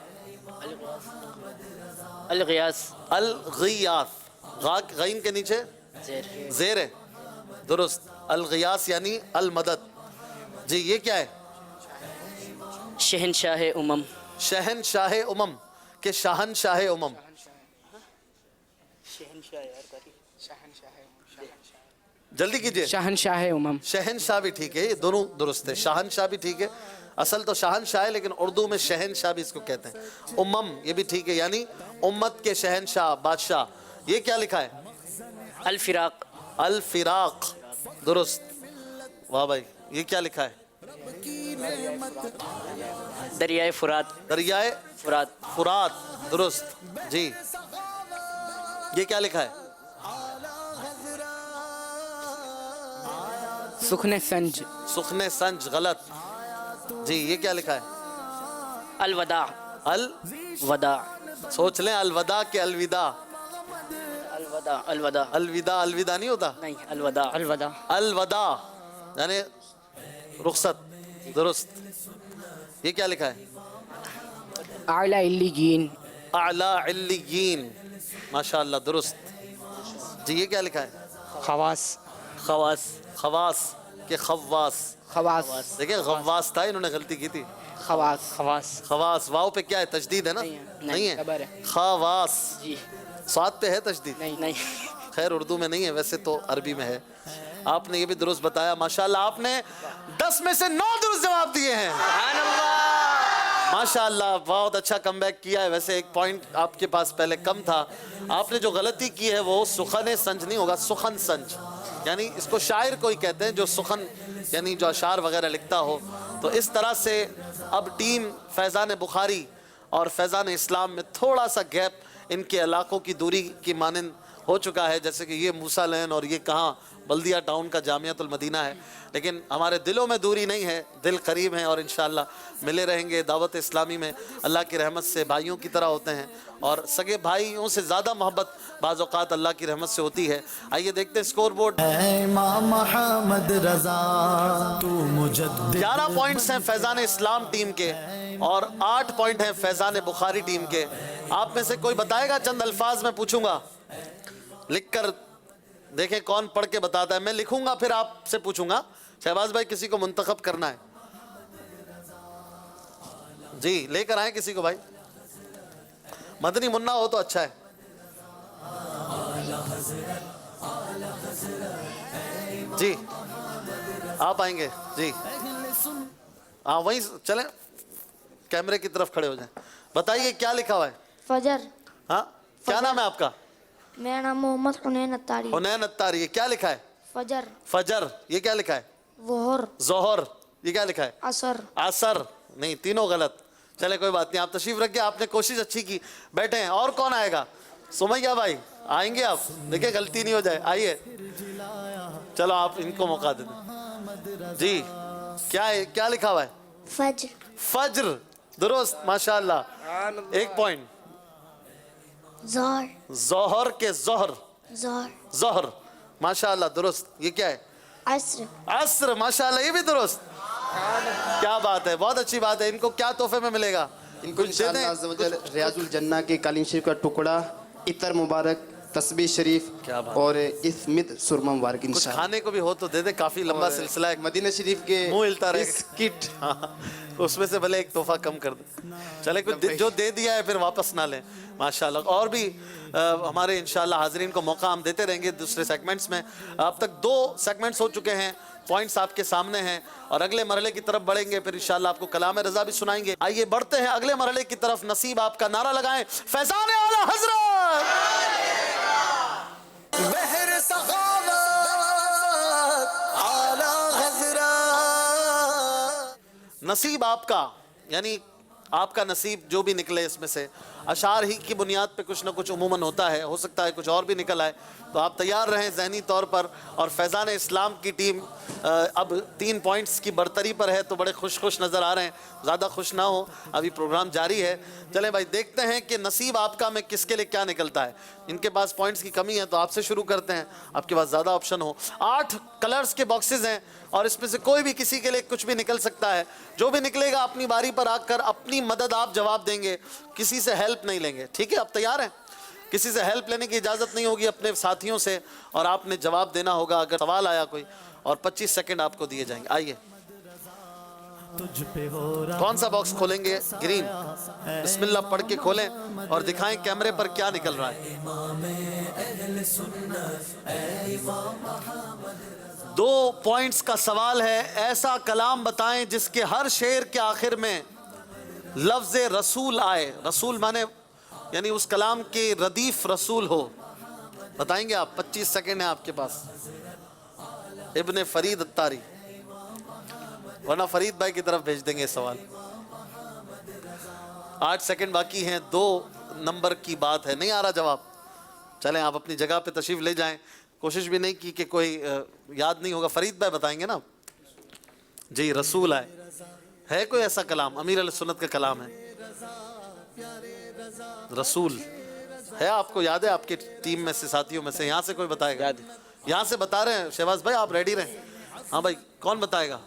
الغیاث. الغیاث، غین کے نیچے زیر ہے. درست. الغیاث یعنی المدد. جی یہ کیا ہے؟ شہنشاہ امم. شہنشاہ امم کہ شاہنشاہ امم. جلدی کیجئے. شہنشاہ امم. شہنشاہ بھی ٹھیک ہے، یہ دونوں درست ہے. شاہنشاہ بھی ٹھیک ہے، اصل تو شاہنشاہ ہے، لیکن اردو میں شہنشاہ بھی اس کو کہتے ہیں. امم یہ بھی ٹھیک ہے، یعنی امت کے شہنشاہ، بادشاہ. یہ کیا لکھا ہے؟ الفراق. الفراق درست. واہ بھائی. یہ کیا لکھا ہے؟ دریائے فرات. دریائے فرات. فرات درست. جی یہ کیا لکھا ہے؟ سخن سنج. سخن سنج غلط. جی یہ کیا لکھا ہے؟ الوداع. الوداع. سوچ لیں. الوداع کے الوداع. الوداع. الوداع. الوداع. الوداع نہیں ہوتا؟ نہیں، الوداع. الوداع. الوداع یعنی رخصت. درست. یہ کیا لکھا ہے؟ اعلی علیین. اعلی علیین ماشاءاللہ درست. جی یہ کیا لکھا ہے؟ خواص. خواص. خواص کہ خواص. خواص. دیکھیں غواص تھا، انہوں نے غلطی کی تھی. خواص. خواص. خواص واو پہ کیا ہے؟ تشدید ہے نا؟ نہیں ہے. خواص. جی سواد پہ ہے تشدید؟ نہیں. خیر اردو میں نہیں ہے، ویسے تو عربی میں ہے. آپ نے یہ بھی درست بتایا ماشاءاللہ. آپ نے 10 میں سے 9 درست جواب دیے ہیں. سبحان اللہ. ماشاءاللہ بہت اچھا کم بیک کیا ہے. ویسے 1 پوائنٹ آپ کے پاس پہلے کم تھا. آپ نے جو غلطی کی ہے وہ سخن سنج نہیں ہوگا، سخن سنج. یعنی اس کو شاعر کو ہی کہتے ہیں جو سخن یعنی جو اشعار وغیرہ لکھتا ہو. تو اس طرح سے اب ٹیم فیضان بخاری اور فیضان اسلام میں تھوڑا سا گیپ ان کے علاقوں کی دوری کی مانند ہو چکا ہے، جیسے کہ یہ موسیٰ لین اور یہ کہاں بلدیہ ٹاؤن کا جامعۃ المدینہ ہے، لیکن ہمارے دلوں میں دوری نہیں ہے، دل قریب ہیں اور انشاءاللہ ملے رہیں گے۔ دعوت اسلامی میں اللہ کی رحمت سے بھائیوں کی طرح ہوتے ہیں، اور سگے بھائیوں سے زیادہ محبت بعض اوقات اللہ کی رحمت سے ہوتی ہے۔ آئیے دیکھتے ہیں اسکور بورڈ۔ امام محمد رضا تو مجدد 11 پوائنٹس ہیں فیضان اسلام ٹیم کے اور 8 پوائنٹ ہیں فیضان بخاری ٹیم کے۔ آپ میں سے کوئی بتائے گا؟ چند الفاظ میں پوچھوں گا، لکھ کر دیکھیں کون پڑھ کے بتاتا ہے۔ میں لکھوں گا پھر آپ سے پوچھوں گا۔ شہباز بھائی کسی کو منتخب کرنا ہے؟ جی لے کر آئیں کسی کو بھائی، مدنی منا ہو تو اچھا ہے۔ جی آپ آئیں گے؟ جی ہاں وہیں چلیں، کیمرے کی طرف کھڑے ہو جائیں۔ بتائیے کیا لکھا ہوا ہے؟ فجر۔ ہاں کیا نام ہے آپ کا؟ میرا نام محمد حنین اتاری۔ حنین اتاری۔ یہ کیا لکھا ہے؟ فجر۔ فجر۔ یہ کیا لکھا ہے؟ ظہر۔ ظہر۔ یہ کیا لکھا ہے؟ عصر۔ عصر۔ نہیں، تینوں غلط۔ چلے کوئی بات نہیں، آپ تشریف رکھیں، آپ نے کوشش اچھی کی، بیٹھے ہیں۔ اور کون آئے گا؟ سمیہ بھائی آئیں گے؟ آپ دیکھیں غلطی نہیں ہو جائے، آئیے۔ چلو آپ ان کو موقع دے دیں۔ جی کیا ہے؟ کیا لکھا ہوا ہے؟ فجر۔ فجر، درست، ماشاءاللہ، 1 پوائنٹ۔ ظہر۔ ظہر کے ظہر، ظہر۔ ظہر، ماشاءاللہ درست۔ یہ کیا ہے؟ عصر۔ عصر، ماشاءاللہ، یہ بھی درست۔ کیا بات ہے، بہت اچھی بات ہے۔ ان کو کیا تحفے میں ملے گا؟ ان کو انشاءاللہ عز و جل ریاض الجنہ کے قالین شریف کا ٹکڑا، عطر مبارک، تسبیح شریف اور اسمت سرما مبارک کچھ انشاءاللہ۔ کھانے کو بھی ہو تو دے دے، کافی لمبا سلسلہ ہے۔ مدینہ شریف کے منہ ہلتا رہے بسکٹ، اس میں سے بھلے ایک تحفہ کم کر دیں، چلے کچھ جو دے دیا ہے پھر واپس نہ لیں، ماشاءاللہ۔ اور بھی ہمارے انشاءاللہ حاضرین کو موقع ہم دیتے رہیں گے دوسرے سیگمنٹس میں۔ اب تک 2 سیگمنٹس ہو چکے ہیں، پوائنٹس آپ کے سامنے ہیں، اور اگلے مرحلے کی طرف بڑھیں گے، پھر انشاءاللہ آپ کو کلام رضا بھی سنائیں گے۔ آئیے بڑھتے ہیں اگلے مرحلے کی طرف۔ نصیب آپ کا، نعرہ لگائیں فیضان اعلیٰ حضرت۔ بحر سخاوت اعلی حضرت۔ نصیب آپ کا، یعنی آپ کا نصیب جو بھی نکلے اس میں سے، اشعار ہی کی بنیاد پہ کچھ نہ کچھ عموماً ہوتا ہے، ہو سکتا ہے کچھ اور بھی نکل آئے، تو آپ تیار رہیں ذہنی طور پر۔ اور فیضان اسلام کی ٹیم اب 3 پوائنٹس کی برتری پر ہے، تو بڑے خوش نظر آ رہے ہیں، زیادہ خوش نہ ہو، ابھی پروگرام جاری ہے۔ چلیں بھائی دیکھتے ہیں کہ نصیب آپ کا میں کس کے لیے کیا نکلتا ہے۔ ان کے پاس پوائنٹس کی کمی ہے تو آپ سے شروع کرتے ہیں، آپ کے پاس زیادہ آپشن ہو۔ 8 کلرز کے باکسز ہیں اور اس میں سے کوئی بھی کسی کے لیے کچھ بھی نکل سکتا ہے۔ جو بھی نکلے گا اپنی باری پر آ کر اپنی مدد آپ جواب دیں گے، کسی سے ہیلپ نہیں لیں گے، ٹھیک ہے؟ آپ تیار ہیں؟ کسی سے ہیلپ لینے کی اجازت نہیں ہوگی، اپنے ساتھیوں سے، اور آپ نے جواب دینا ہوگا اگر سوال آیا کوئی، اور 25 سیکنڈ آپ کو دیے جائیں گے۔ آئیے، کون سا باکس کھولیں گے؟ گرین۔ بسم اللہ پڑھ کے کھولیں اور دکھائیں کیمرے پر کیا نکل رہا ہے۔ 2 پوائنٹس کا سوال ہے۔ ایسا کلام بتائیں جس کے ہر شعر کے آخر میں لفظ رسول آئے۔ رسول مانے یعنی اس کلام کے ردیف رسول ہو۔ بتائیں گے آپ؟ 25 سیکنڈ ہیں آپ کے پاس۔ ابن فرید اتاری، ورنہ فرید بھائی کی طرف بھیج دیں گے سوال۔ 8 سیکنڈ باقی ہیں، 2 نمبر کی بات ہے، نہیں آ رہا جواب؟ چلیں آپ اپنی جگہ پہ تشریف لے جائیں، کوشش بھی نہیں کی کہ کوئی یاد نہیں ہوگا۔ فرید بھائی بتائیں گے نا؟ جی رسول ہے کوئی ایسا کلام؟ امیر علیہ سنت کا کلام ہے رسول، ہے؟ آپ کو یاد ہے؟ آپ کی ٹیم میں سے، ساتھیوں میں سے، یہاں سے کوئی بتائے گا؟ یہاں سے بتا رہے ہیں شہباز بھائی، آپ ریڈی رہیں۔ ہاں بھائی کون بتائے گا؟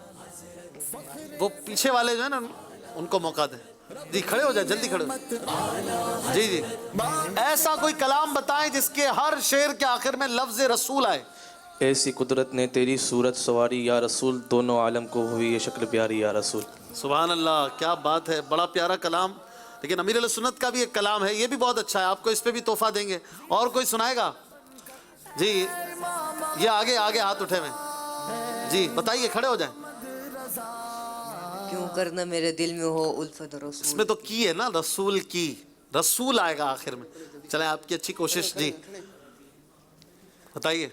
وہ پیچھے والے جو ہیں نا ان کو موقع دیں۔ جی کھڑے ہو جائیں، جلدی کھڑے ہو۔ جی ایسا کوئی کلام بتائیں جس کے ہر شعر کے آخر میں لفظ رسول آئے۔ ایسی قدرت نے تیری صورت سواری یا رسول، دونوں عالم کو ہوئی یہ شکل پیاری یا رسول۔ سبحان اللہ، کیا بات ہے، بڑا پیارا کلام۔ لیکن امیر علیہ سنت کا بھی ایک کلام ہے، یہ بھی بہت اچھا ہے، آپ کو اس پہ بھی تحفہ دیں گے۔ اور کوئی سنائے گا؟ جی یہ آگے ہاتھ اٹھے ہوئے، جی بتائیے، کھڑے ہو جائیں۔ کیوں کرنا میرے دل میں ہو الفت رسول۔ اس میں تو کی ہے نا، رسول کی، رسول آئے گا آخر میں۔ چلیں آپ کی اچھی کوشش۔ جی بتائیے۔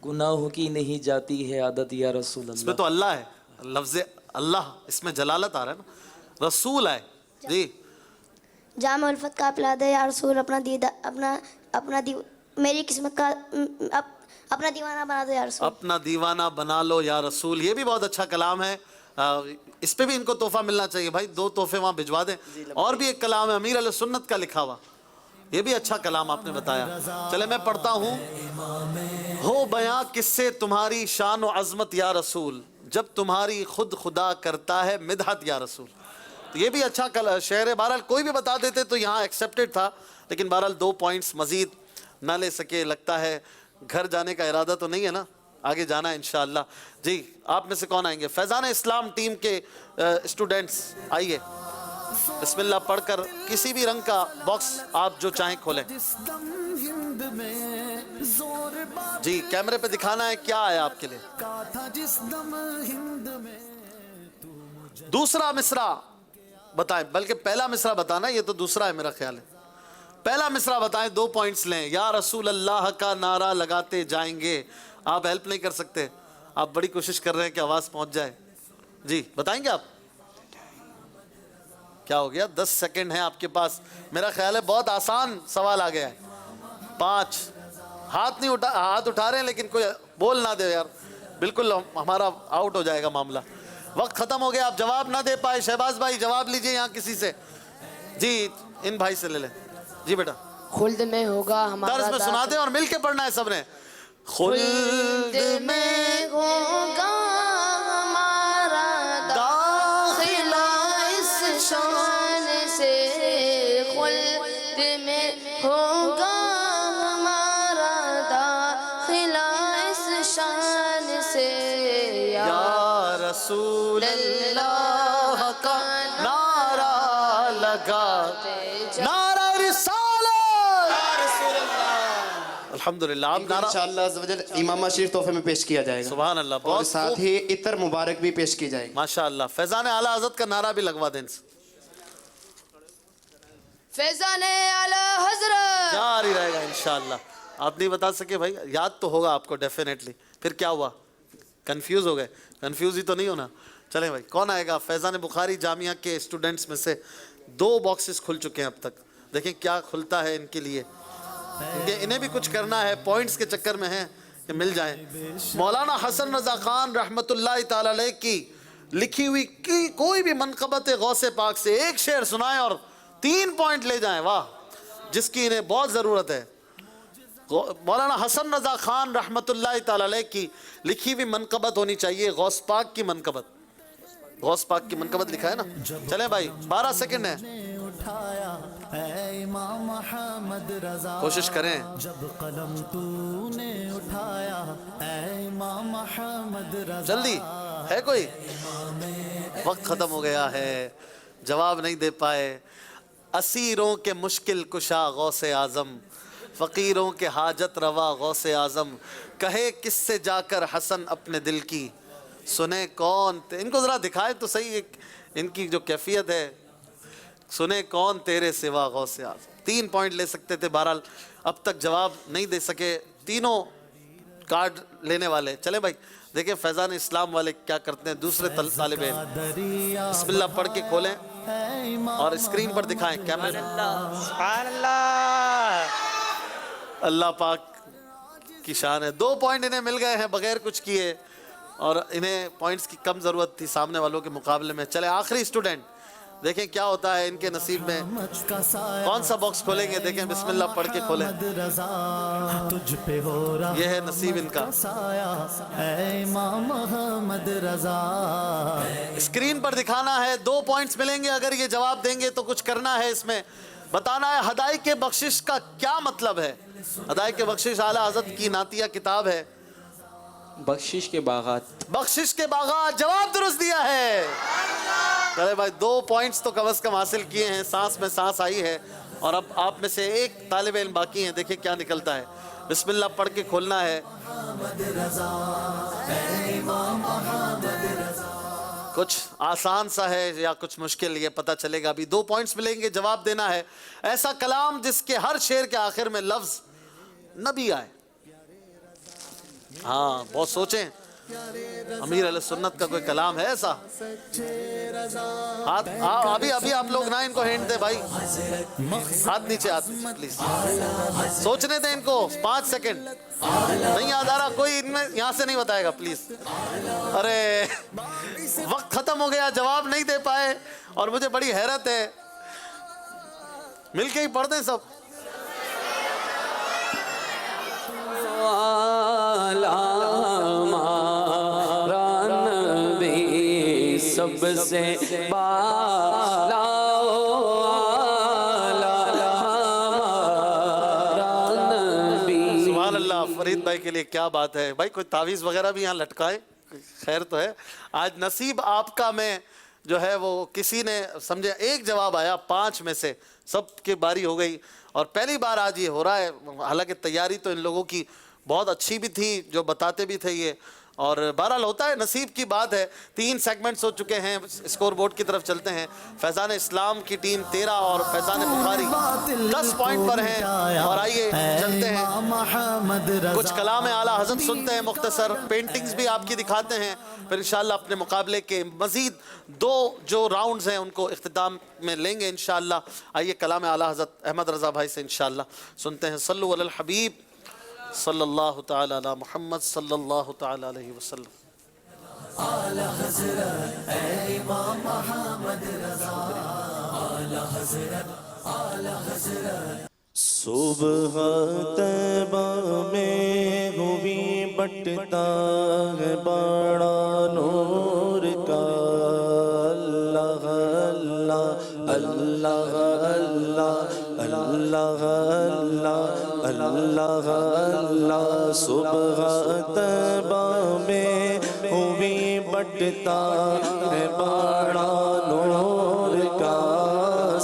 گناہوں کی نہیں جاتی ہے عادت یا رسول اللہ۔ اس میں تو اللہ ہے، لفظ اللہ، اس میں جلالت آ رہا ہے نا، رسول آئے۔ جی جامع الفت کا پلا دے یا رسول، میری قسمت کا اپنا دیوانہ بنا دو یا رسول. اپنا دیوانہ بنا لو یا رسول، یہ بھی بہت اچھا کلام ہے، اس پہ بھی ان کو تحفہ ملنا چاہیے بھائی، 2 تحفے وہاں بھجوا دیں. اور بھی ایک کلام ہے امیر علیہ سنت کا لکھا ہوا، یہ بھی اچھا کلام آپ نے بتایا. چلے میں پڑھتا ہوں. ہو بیاں کس سے تمہاری شان و عظمت یا رسول، جب تمہاری خود خدا کرتا ہے مدحت یا رسول. تو یہ بھی اچھا شعر ہے. بہرحال کوئی بھی بتا دیتے تو یہاں ایکسیپٹڈ تھا، لیکن بہرحال 2 پوائنٹس مزید نہ لے سکے. لگتا ہے گھر جانے کا ارادہ تو نہیں ہے نا، آگے جانا ہے انشاءاللہ. جی آپ میں سے کون آئیں گے؟ فیضان اسلام ٹیم کے اسٹوڈنٹس آئیے، بسم اللہ پڑھ کر کسی بھی رنگ کا باکس آپ جو چاہیں کھولیں. جی کیمرے پہ دکھانا ہے کیا آیا آپ کے لیے. دوسرا مصرع بتائیں، بلکہ پہلا مصرع بتانا، یہ تو دوسرا ہے میرا خیال ہے. پہلا مصرع بتائیں، 2 پوائنٹس لیں. یا رسول اللہ کا نعرہ لگاتے جائیں گے. آپ ہیلپ نہیں کر سکتے، آپ بڑی کوشش کر رہے ہیں کہ آواز پہنچ جائے. جی بتائیں گے آپ؟ کیا ہو گیا؟ 10 سیکنڈ ہیں آپ کے پاس. میرا خیال ہے بہت آسان سوال آ گیا ہے. 5 ہاتھ نہیں ہاتھ اٹھا رہے ہیں، لیکن کوئی بول نہ دے یار، بالکل ہمارا آؤٹ ہو جائے گا معاملہ. وقت ختم ہو گیا، آپ جواب نہ دے پائے. شہباز بھائی جواب لیجئے یہاں کسی سے. جی ان بھائی سے لے لیں. جی بیٹا خلد میں ہوگا ہمارا طرز میں سنا دیں اور مل کے پڑھنا ہے سب نے. خلد میں ہوگا ہمارا داخلہ اس شان سے، خلد میں ہوگا ہمارا داخلہ اس شان سے. یا رسول اللہ کا نعرہ لگاتے، نعرہ رسالت. الحمدللہ. آپ نعرہ انشاءاللہ عز و جل امامہ شریف تحفے میں پیش کیا جائے گا. سبحان اللہ. اور بہت ساتھ ہی عطر مبارک بھی پیش کی جائے گی. ماشاءاللہ. فیضان اعلیٰ حضرت کا نعرہ بھی لگوا دیں. فیضان اعلیٰ حضرت جاری رہے گا انشاءاللہ. آپ نہیں بتا سکے بھائی، یاد تو ہوگا آپ کو ڈیفینیٹلی. پھر کیا ہوا؟ کنفیوز ہو گئے؟ کنفیوز ہی تو نہیں ہونا. چلیں بھائی کون آئے گا؟ فیضان بخاری جامعہ کے اسٹوڈنٹس میں سے 2 باکسز کھل چکے ہیں اب تک. دیکھیں کیا کھلتا ہے ان کے لیے. انہیں بھی کچھ کرنا ہے، پوائنٹس کے چکر میں ہیں کہ مل جائیں. مولانا حسن رضا خان رحمۃ اللہ تعالی علیہ کی لکھی ہوئی کوئی بھی منقبت غوث پاک سے ایک شعر سنائیں اور 3 پوائنٹ لے جائیں. واہ، جس کی انہیں بہت ضرورت ہے. مولانا حسن رضا خان رحمۃ اللہ تعالی علیہ کی لکھی ہوئی منقبت ہونی چاہیے، غوث پاک کی منقبت. غوث پاک کی منقبت لکھا ہے نا. چلیں بھائی 12 سیکنڈ ہے، اے امام محمد رضا کوشش کریں. جب قلم تو نے اٹھایا اے امام محمد رضا. جلدی ہے کوئی؟ وقت ختم ہو گیا ہے، جواب نہیں دے پائے. اسیروں کے مشکل کشا غوث اعظم، فقیروں کے حاجت روا غوث اعظم، کہے کس سے جا کر حسن اپنے دل کی، سنے کون. ان کو ذرا دکھائے تو صحیح ان کی جو کیفیت ہے. سنے کون تیرے سوا غوث اعظم. 3 پوائنٹ لے سکتے تھے، بہرحال اب تک جواب نہیں دے سکے. تینوں کارڈ لینے والے. چلے بھائی دیکھیں فیضان اسلام والے کیا کرتے ہیں. دوسرے طالب علم بسم اللہ پڑھ کے کھولیں اور اسکرین پر دکھائیں کیمرے میں. سبحان اللہ. اللہ پاک کی شان ہے. 2 پوائنٹ انہیں مل گئے ہیں بغیر کچھ کیے، اور انہیں پوائنٹس کی کم ضرورت تھی سامنے والوں کے مقابلے میں. چلے آخری اسٹوڈنٹ دیکھیں کیا ہوتا ہے ان کے نصیب میں. کون سا باکس کھولیں گے؟ دیکھیں بسم اللہ پڑھ کے کھولیں. یہ ہے نصیب ان کا. اے امام محمد رضا اسکرین پر دکھانا ہے. 2 پوائنٹس ملیں گے اگر یہ جواب دیں گے تو کچھ کرنا ہے. اس میں بتانا ہے ہدایت بخشش کا کیا مطلب ہے. ہدایت بخشش اعلیٰ حضرت کی نعتیہ کتاب ہے. بخشش کے باغات. بخشش کے باغات. جواب درست دیا ہے. چلے بھائی 2 پوائنٹس تو کم از کم حاصل کیے ہیں. سانس میں سانس آئی ہے. اور اب آپ میں سے ایک طالب علم باقی ہیں، دیکھیں کیا نکلتا ہے. بسم اللہ پڑھ کے کھولنا ہے. کچھ آسان سا ہے یا کچھ مشکل، یہ پتہ چلے گا. ابھی 2 پوائنٹس ملیں گے. جواب دینا ہے ایسا کلام جس کے ہر شعر کے آخر میں لفظ نبی آئے. ہاں بہت سوچیں. امیر اہل سنت کا کوئی کلام ہے ایسا؟ ہاتھ ابھی آپ لوگ نہ ان کو ہینڈ دے بھائی، ہاتھ نیچے پلیز، سوچنے دیں ان کو 5 سیکنڈ، نہیں یاد آ رہا کوئی ان میں یہاں سے نہیں بتائے گا پلیز. ارے وقت ختم ہو گیا، جواب نہیں دے پائے اور مجھے بڑی حیرت ہے. مل کے ہی پڑھ دیں سب. سب سے بالا سبحان اللہ. فرید بھائی کے لیے کیا بات ہے بھائی، کوئی تعویذ وغیرہ بھی یہاں لٹکائے، خیر تو ہے. آج نصیب آپ کا میں جو ہے وہ کسی نے سمجھے ایک جواب آیا 5 میں سے، سب کی باری ہو گئی اور پہلی بار آج یہ ہو رہا ہے. حالانکہ تیاری تو ان لوگوں کی بہت اچھی بھی تھی جو بتاتے بھی تھے یہ، اور بہرحال ہوتا ہے، نصیب کی بات ہے. 3 سیگمنٹس ہو چکے ہیں. اسکور بورڈ کی طرف چلتے ہیں. فیضان اسلام کی ٹیم 13 اور فیضان بخاری 10 پوائنٹ پر ہیں. اور آئیے چلتے ہیں، کچھ کلام اعلیٰ حضرت سنتے ہیں مختصر، پینٹنگز بھی آپ کی دکھاتے ہیں، پھر انشاءاللہ اپنے مقابلے کے مزید 2 جو راؤنڈز ہیں ان کو اختتام میں لیں گے انشاءاللہ. آئیے کلام اعلیٰ حضرت احمد رضا بھائی سے انشاءاللہ سنتے ہیں. صلو علی الحبیب صلی اللہ تعالی علی محمد صلی اللہ تعالی علیہ وسلم. اعلیٰ حضرت اے امام محمد رضا، اعلیٰ حضرت اعلیٰ حضرت. صبح طیبہ میں ہوئی بٹتا ہے بڑا نور کا، اللہ اللہ اللہ اللہ اللہ اللہ اللہ. صبح طیبہ میں ہوئی بٹتا ہے بڑا نور کا،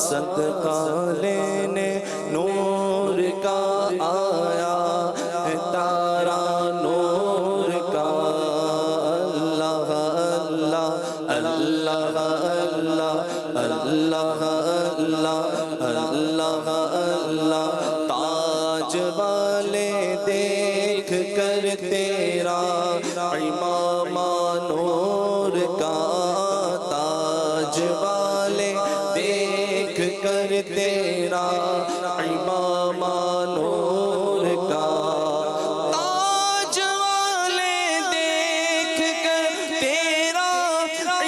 صدقہ لینے نور کا آیا ہے تارا نور کا. اللہ اللہ اللہ اللہ اللہ اللہ اللہ. تاج والے دیکھ کر تیرا امام نور کا، تاج والے دیکھ کر تیرا امام نور کا، تاج والے دیکھ کر تیرا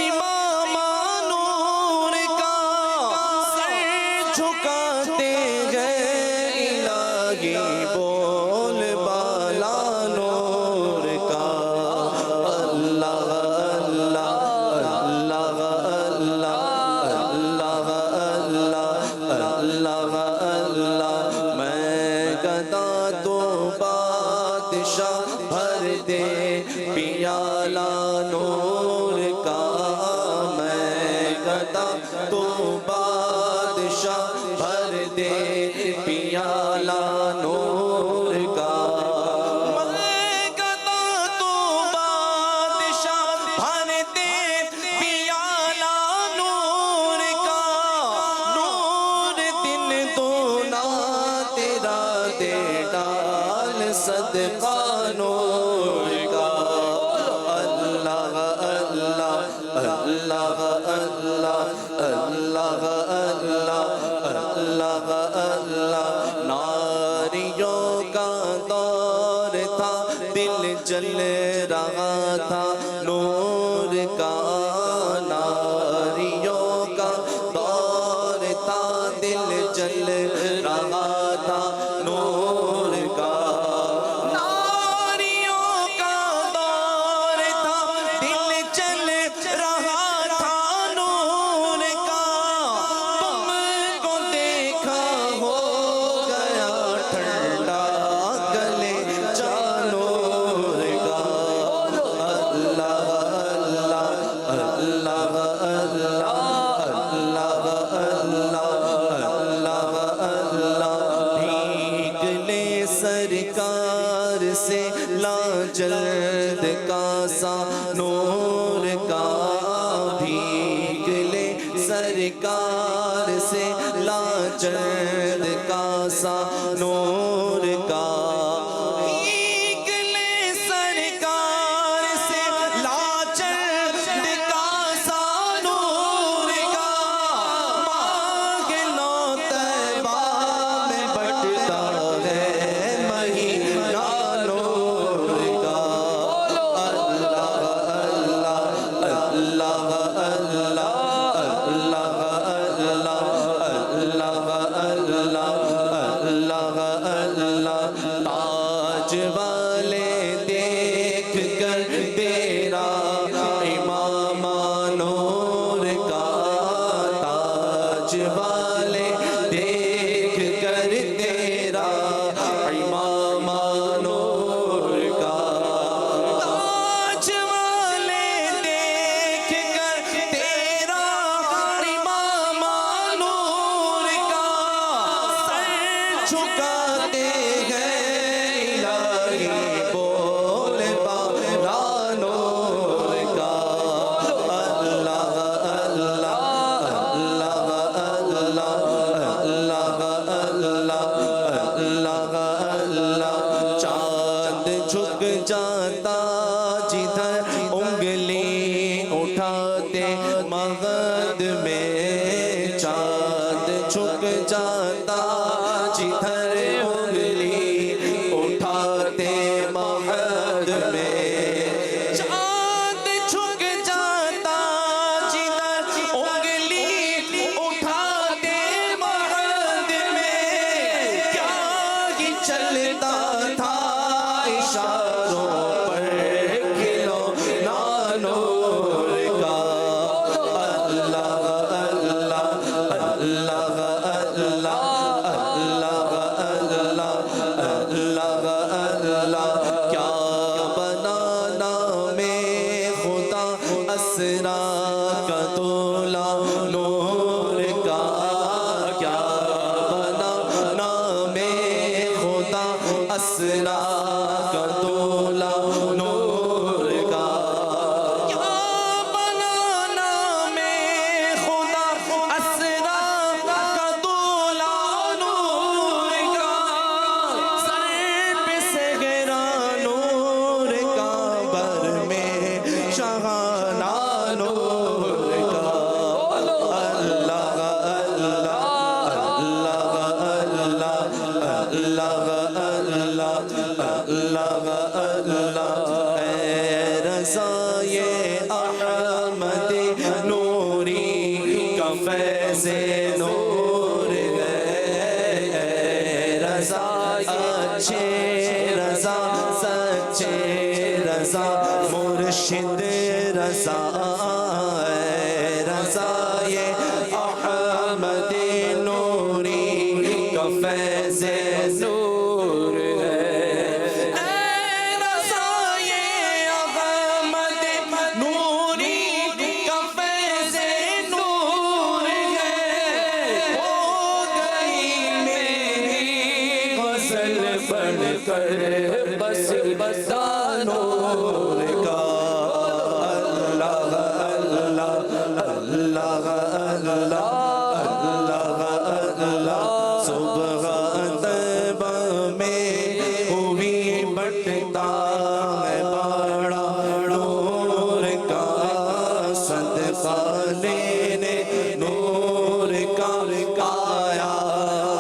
امام نور کا، سر جھکاتے گئے الہی بول بالا نور کا. اللہ اللہ اللہ اللہ اللہ اللہ. میں گدا تو بادشاہ بھر دے پیالہ نور کا، میں گدا تو بادشاہ بھر دے پیالہ نور کا. میں گدا تو بادشاہ بھر دے پیالہ نور کا، نور دن دونا تیرا دے ڈال صدقہ نور کا. اللہ اللہ اللہ اللہ اللہ اللہ اللہ. ناریوں کا دور تھا دل جل رہا تھا نور کا، ناریوں کا دور تھا دل جل رہا تھا نور کا. ناریوں کا دور تھا دل جل رہا تھا نور کا، تم کو دیکھا ہو گیا ٹھنڈا گلے جا نور کا. اللہ اللہ اللہ اللہ اللہ اللہ. بھیگ لے سرکار سے لا جلد کا سا نور کا، بھیگ لے سرکار سے لا جلد کا سا نور کا. بھیگ لے سرکار سے جھک جاتا جدھر انگلی اٹھاتے مغد میں، چاند جھک جاتا جدھر انگلی اٹھاتے مغد میں، چاند جھک جاتا جدھر انگلی اٹھاتے مغد میں، کیا ہی چلتا تھا اشاروں پر کھلونا نور کا، اللہ اللہ اللہ اللہ اللہ اللہ، کیا بنانا میں خدا اسرا کا دولا نور کا، کیا بنانا میں خدا اسرا کا دولا نور کا، کیا بنانا میں خدا اسرا کا دولا نور کا، سر پہ سگرا نور کا، بر میں شہانہ نور کا، اللہ اللہ اللہ اللہ اللہ، اے رضائے احمد نوری کا فیض نور ہے، اے رضا اچھے رضا سچے رضا مرشد رضا، اے رضائے احمد نوری کا فیض نور ہے، اے رضائے احمد نوری کا فیض نور ہے، ہو گئی میری غزل بڑھ کر بس نور کا، اللہ اللہ اللہ اللہ اللہ، صبح طیبہ میں ہوئی بٹتا ہے باڑا نور کا، صدقہ لینے نور کا آیا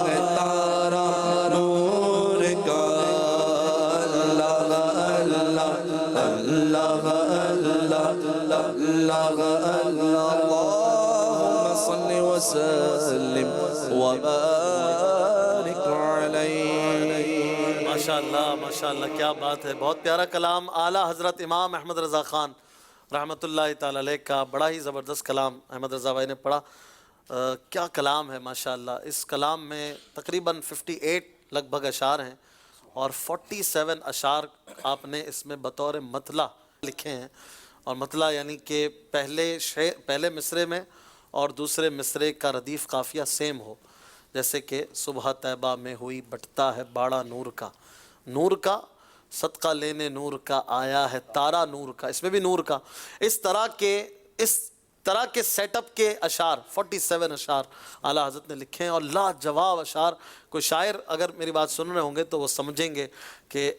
ہے تارا نور کا، اللہ اللہ اللہ اللہ اللہ، اللہم صل وسلم وبارک علیہ۔ ماشاءاللہ ماشاءاللہ، کیا بات ہے، بہت پیارا کلام اعلیٰ حضرت امام احمد رضا خان رحمۃ اللہ تعالی علیہ کا، بڑا ہی زبردست کلام احمد رضا بھائی نے پڑھا، کیا کلام ہے ماشاءاللہ۔ اس کلام میں تقریباً 58 لگ بھگ اشعار ہیں، اور 47 اشعار آپ نے اس میں بطور مطلع لکھے ہیں، اور مطلع یعنی کہ پہلے مصرے میں اور دوسرے مصرے کا ردیف قافیہ سیم ہو، جیسے کہ صبح طیبہ میں ہوئی بٹتا ہے باڑا نور کا، نور کا صدقہ لینے نور کا آیا ہے تارا نور کا، اس میں بھی نور کا، اس طرح کے سیٹ اپ کے اشعار 47 اشعار اعلیٰ حضرت نے لکھے ہیں، اور لاجواب اشعار۔ کوئی شاعر اگر میری بات سن رہے ہوں گے تو وہ سمجھیں گے کہ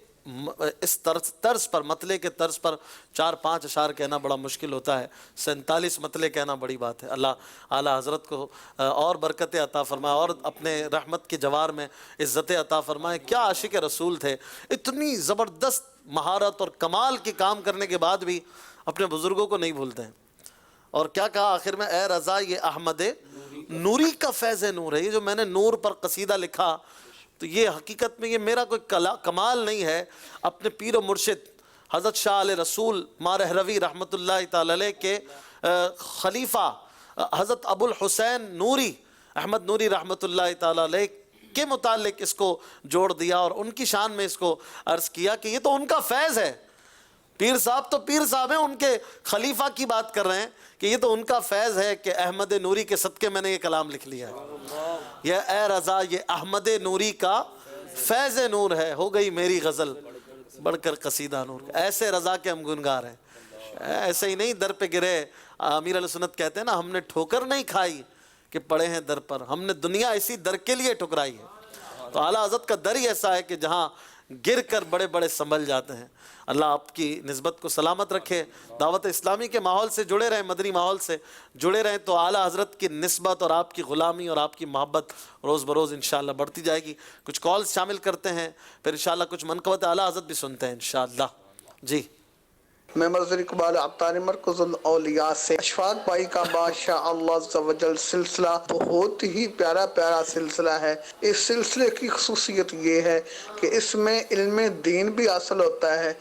اس طرز پر، مطلع کے طرز پر 4-5 اشعار کہنا بڑا مشکل ہوتا ہے، 47 مطلع کہنا بڑی بات ہے۔ اللہ اعلیٰ حضرت کو اور برکت عطا فرمائے، اور اپنے رحمت کے جوار میں عزت عطا فرمائے۔ کیا عاشق رسول تھے، اتنی زبردست مہارت اور کمال کے کام کرنے کے بعد بھی اپنے بزرگوں کو نہیں بھولتے ہیں۔ اور کیا کہا آخر میں، اے رضا یہ احمد نوری کا فیض نور ہے۔ یہ جو میں نے نور پر قصیدہ لکھا تو یہ حقیقت میں یہ میرا کوئی کمال نہیں ہے، اپنے پیر و مرشد حضرت شاہ علیہ رسول مارہروی رحمۃ اللہ تعالی علیہ کے خلیفہ حضرت ابو الحسین نوری احمد نوری رحمۃ اللہ تعالی علیہ کے متعلق اس کو جوڑ دیا، اور ان کی شان میں اس کو عرض کیا کہ یہ تو ان کا فیض ہے۔ پیر صاحب تو پیر صاحب ہیں، ان کے خلیفہ کی بات کر رہے ہیں کہ یہ تو ان کا فیض ہے کہ احمد نوری کے صدقے میں نے یہ کلام لکھ لیا ہے۔ یہ اے رضا یہ احمد نوری کا فیض نور ہے، ہو گئی میری غزل بڑھ کر قصیدہ نور۔ ایسے رضا کے ہم گنگار ہیں، ایسے ہی نہیں در پہ گرے۔ امیر علیہ سنت کہتے ہیں نا، ہم نے ٹھوکر نہیں کھائی کہ پڑے ہیں در پر، ہم نے دنیا اسی در کے لیے ٹھکرائی ہے۔ تو اعلیٰ حضرت کا در ہی ایسا ہے کہ جہاں گر کر بڑے بڑے سنبھل جاتے ہیں۔ اللہ آپ کی نسبت کو سلامت رکھے، دعوت اسلامی کے ماحول سے جڑے رہیں، مدنی ماحول سے جڑے رہیں تو اعلیٰ حضرت کی نسبت اور آپ کی غلامی اور آپ کی محبت روز بروز انشاءاللہ بڑھتی جائے گی۔ کچھ کالز شامل کرتے ہیں، پھر انشاءاللہ کچھ منقبت اعلیٰ حضرت بھی سنتے ہیں انشاءاللہ۔ جی میں مرزا اقبال عبدانی مرکز الاولیاء سے اشفاق بھائی کا ماشاء اللہ عز و جل سلسلہ بہت ہی پیارا سلسلہ ہے۔ اس سلسلے کی خصوصیت یہ ہے کہ اس میں علم دین بھی حاصل ہوتا ہے،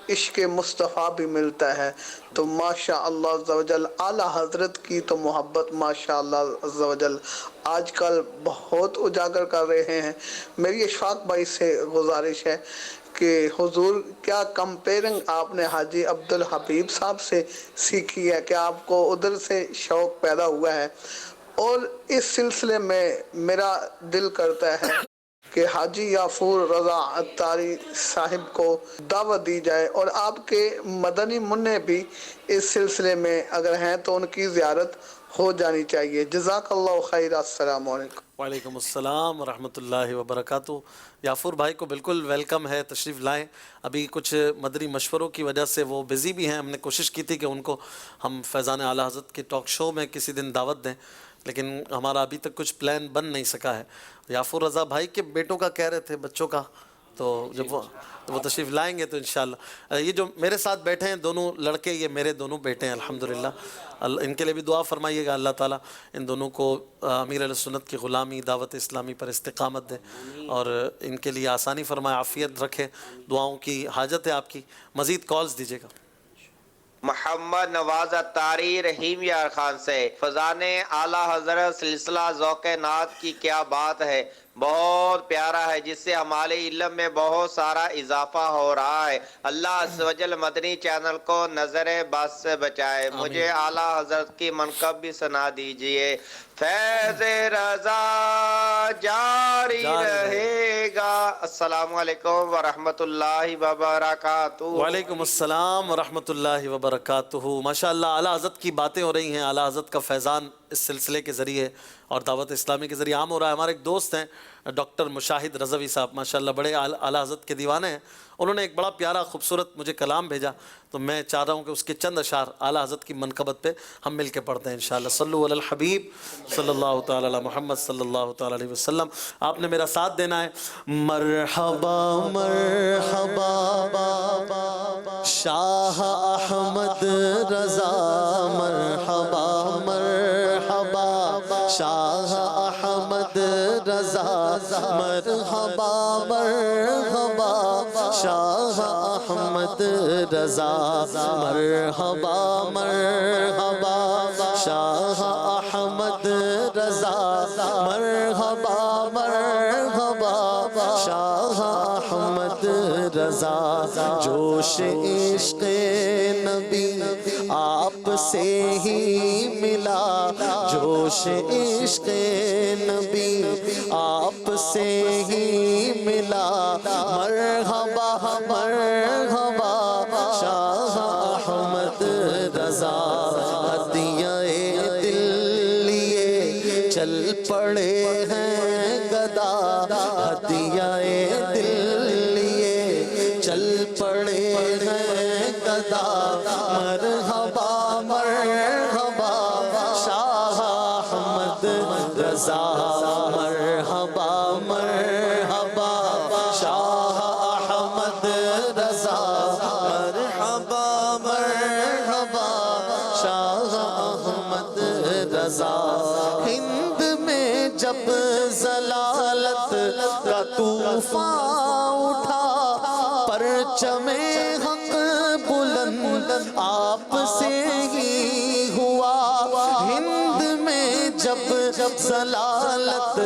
عشق مصطفیٰ بھی ملتا ہے۔ تو ماشاء اللہ عز و جل اعلیٰ حضرت کی تو محبت ماشاء اللہ عز و جل آج کل بہت اجاگر کر رہے ہیں۔ میری اشفاق بھائی سے گزارش ہے کہ حضور کیا کمپیرنگ آپ نے حاجی عبدالحبیب صاحب سے سیکھی ہے کہ آپ کو ادھر سے شوق پیدا ہوا ہے، اور اس سلسلے میں میرا دل کرتا ہے کہ حاجی یافور رضا عطاری صاحب کو دعوت دی جائے، اور آپ کے مدنی منع بھی اس سلسلے میں اگر ہیں تو ان کی زیارت ہو جانی چاہیے۔ جزاک اللہ خیر۔ السلام علیکم۔ وعلیکم السلام ورحمۃ اللہ وبرکاتہ۔ یافور بھائی کو بالکل ویلکم ہے، تشریف لائیں۔ ابھی کچھ مدنی مشوروں کی وجہ سے وہ بزی بھی ہیں، ہم نے کوشش کی تھی کہ ان کو ہم فیضان اعلیٰ حضرت کے ٹاک شو میں کسی دن دعوت دیں، لیکن ہمارا ابھی تک کچھ پلان بن نہیں سکا ہے۔ یافور رضا بھائی کے بیٹوں کا کہہ رہے تھے، بچوں کا، تو جب وہ تشریف لائیں گے تو انشاءاللہ۔ یہ جو میرے ساتھ بیٹھے ہیں دونوں لڑکے، یہ میرے دونوں بیٹے ہیں الحمدللہ۔ ان کے لیے بھی دعا فرمائیے گا، اللہ تعالیٰ ان دونوں کو امیر علیہ سنت کی غلامی دعوت اسلامی پر استقامت دے اور ان کے لیے آسانی فرمائے، عافیت رکھے۔ دعاؤں کی حاجت ہے آپ کی۔ مزید کالز دیجیے گا۔ محمد نواز عطاری رحیم یار خان سے فضان اعلیٰ حضرت سلسلہ ذوق نعت کی کیا بات ہے، بہت پیارا ہے، جس سے ہمارے علم میں بہت سارا اضافہ ہو رہا ہے۔ اللہ عز و جل مدنی چینل کو نظر بد سے بچائے۔ مجھے اعلیٰ حضرت کی منقب بھی سنا دیجئے۔ فیض رضا جاری رہے گا۔ السلام علیکم ورحمۃ اللہ وبرکاتہ۔ وعلیکم السلام ورحمۃ اللہ وبرکاتہ۔ ماشاءاللہ اعلیٰ حضرت کی باتیں ہو رہی ہیں، اعلیٰ حضرت کا فیضان اس سلسلے کے ذریعے اور دعوت اسلامی کے ذریعے عام ہو رہا ہے۔ ہمارے ایک دوست ہیں ڈاکٹر مشاہد رضوی صاحب، ماشاءاللہ بڑے اعلیٰ حضرت کے دیوانے ہیں۔ انہوں نے ایک بڑا پیارا خوبصورت مجھے کلام بھیجا، تو میں چاہ رہا ہوں کہ اس کے چند اشعار اعلیٰ حضرت کی منقبت پہ ہم مل کے پڑھتے ہیں انشاءاللہ۔ صلو علی الحبیب صلی اللہ تعالی علی محمد صلی اللہ تعالی علیہ وسلم۔ آپ نے میرا ساتھ دینا ہے۔ مرحبا مرحبا شاہ احمد رضا، مرحبا مرحبا شاہ احمد رضا، مرحبا مرحبا شاہ احمد رضا، مرحبا مرحبا شاہ احمد رضا، مرحبا مرحبا شاہ احمد رضا۔ جوش عشق نبی آپ سے ہی ملا، جوش عشق نبی آپ سے ہی ملا، مرحبا مرحبا شاہ احمد رضا۔ ہدیہ دل لیے چل پڑے ہیں گدا، ہدیہ دل لیے چل پڑے ہیں گدا، مرحبا مرحبا شاہ احمد رضا، مرحبا مرحبا شاہ احمد رضا، مرحبا مرحبا شاہ احمد رضا۔ ہند میں جب ضلالت کا طوفان اٹھا، پرچم حق بلند آپ سے ہی ہوا، ہند میں جب ضلالت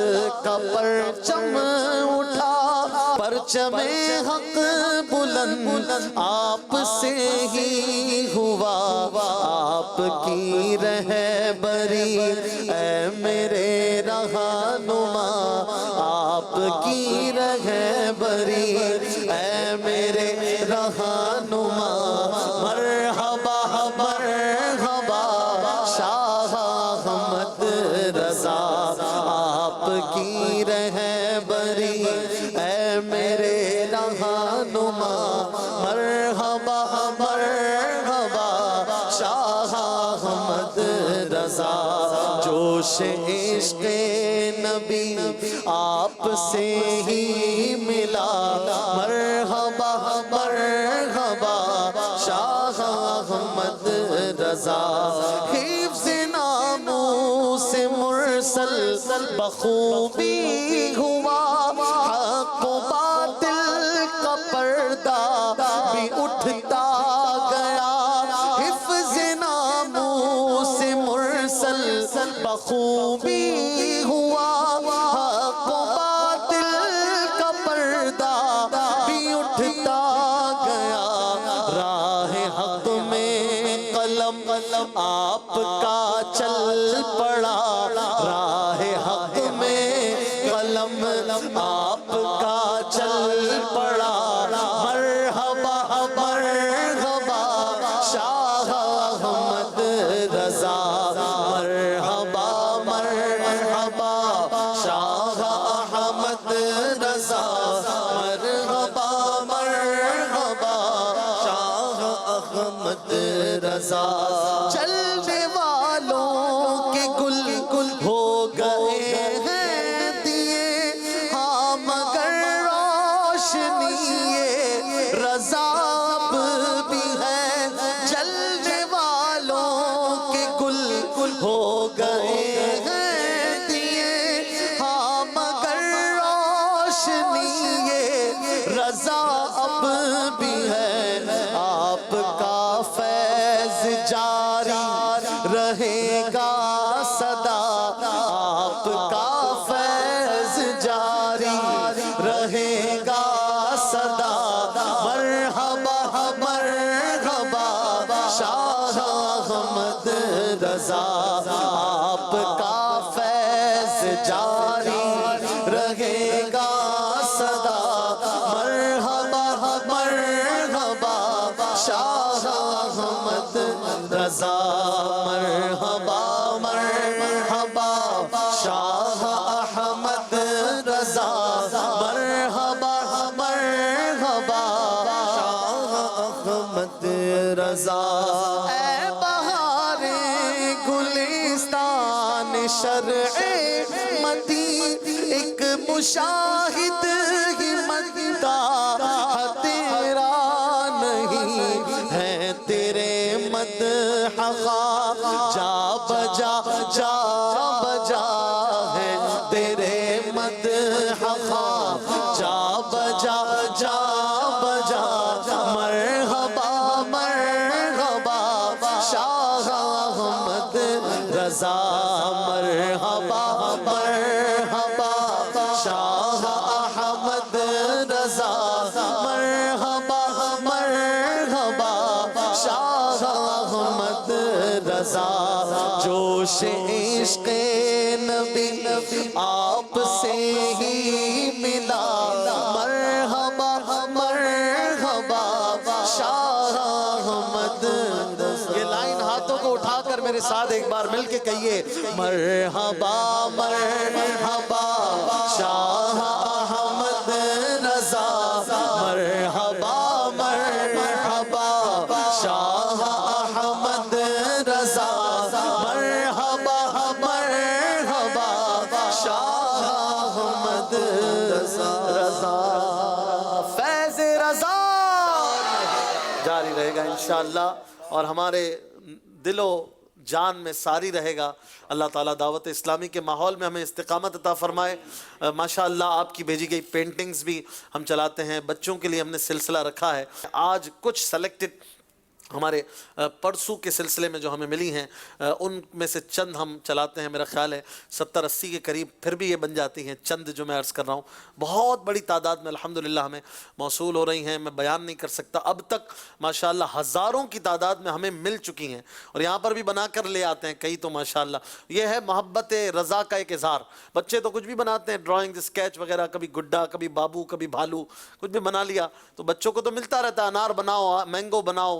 کا پرچم اٹھا، پرچم حق بلند آپ سے ہی ہوا، آپ کی رہبری اے میرے رہنما، آپ کی رہبری اے میرے رہنما، مرحبا مرحبا شاہ احمد رضا، آپ کی رہبری اے میرے رہنما۔ جوش عشق نبی آپ سے ہی ملا مرحبا مرحبا شاہ احمد رضا حفظ ناموس مرسل بخوبی ہوا حق و باطل کا پردہ بھی اٹھتا گیا حفظ ناموس مرسل بخوبی ہوا حق و باطل کا پردہ بھی اٹھتا گیا راہ حق میں قلم آپ کا چل پڑا راہ حق میں قلم آپ کا چل پڑا مرحبا مرحبا شاہ احمد رضا مرحبا مرحبا شاہ احمد رضا مرحبا مرحبا شاہ احمد رضا چلنے والوں کے گل گل ہو گئے ہیں دیے ہاں مگر روشنی رضا اب بھی ہے جلنے والوں کے گل گل ہو گئے ہیں دیے ہاں مگر روشنی رضا اب بھی ہے آپ کا فیض جاری رہے گا صدا آپ کا فیض جاری رہے گا صدا مرحبا مرحبا شاہ احمد رضا آپ کا فیض جاری رہے گا صدا مرحبا مرحبا شاہ احمد رضا مرحبا مرحبا شاہ احمد رضا مرحبا مرحبا شاہ احمد رضا اے بہار گلستان شرع مدی ایک مشاہد ہی مدتا تیرا نہیں ہے تیرے مدح جا بجا جا بجا ہے تیرے مدح جا بجا جا بجا مرحبا مرحبا شاہ احمد رضا مرحبا مرحبا شاہ احمد رضا مرحبا مرحبا شاہ احمد رضا جوش عشق نبی آپ سے ہی ملا مرحبا مرحبا شاہ احمد یہ لائن ہاتھوں کو اٹھا کر میرے ساتھ ایک بار مل کے کہیے مرحبا مرحبا شاہ احمد رضا مرحبا مرحبا شاہ احمد رضا مرحبا مرحبا شاہ احمد رضا فیض رضا جاری رہے گا انشاءاللہ اور ہمارے دل و جان میں ساری رہے گا اللہ تعالیٰ دعوت اسلامی کے ماحول میں ہمیں استقامت عطا فرمائے ماشاءاللہ آپ کی بھیجی گئی پینٹنگز بھی ہم چلاتے ہیں بچوں کے لیے ہم نے سلسلہ رکھا ہے آج کچھ سلیکٹڈ ہمارے پرسوں کے سلسلے میں جو ہمیں ملی ہیں ان میں سے چند ہم چلاتے ہیں میرا خیال ہے 70-80 کے قریب پھر بھی یہ بن جاتی ہیں چند جو میں عرض کر رہا ہوں بہت بڑی تعداد میں الحمدللہ ہمیں موصول ہو رہی ہیں میں بیان نہیں کر سکتا اب تک ماشاءاللہ ہزاروں کی تعداد میں ہمیں مل چکی ہیں اور یہاں پر بھی بنا کر لے آتے ہیں کئی تو ماشاءاللہ یہ ہے محبت رضا کا ایک اظہار بچے تو کچھ بھی بناتے ہیں ڈرائنگ اسکیچ وغیرہ کبھی گڈا کبھی بابو کبھی بھالو کچھ بھی بنا لیا تو بچوں کو تو ملتا رہتا ہے انار بناؤ مینگو بناؤ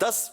10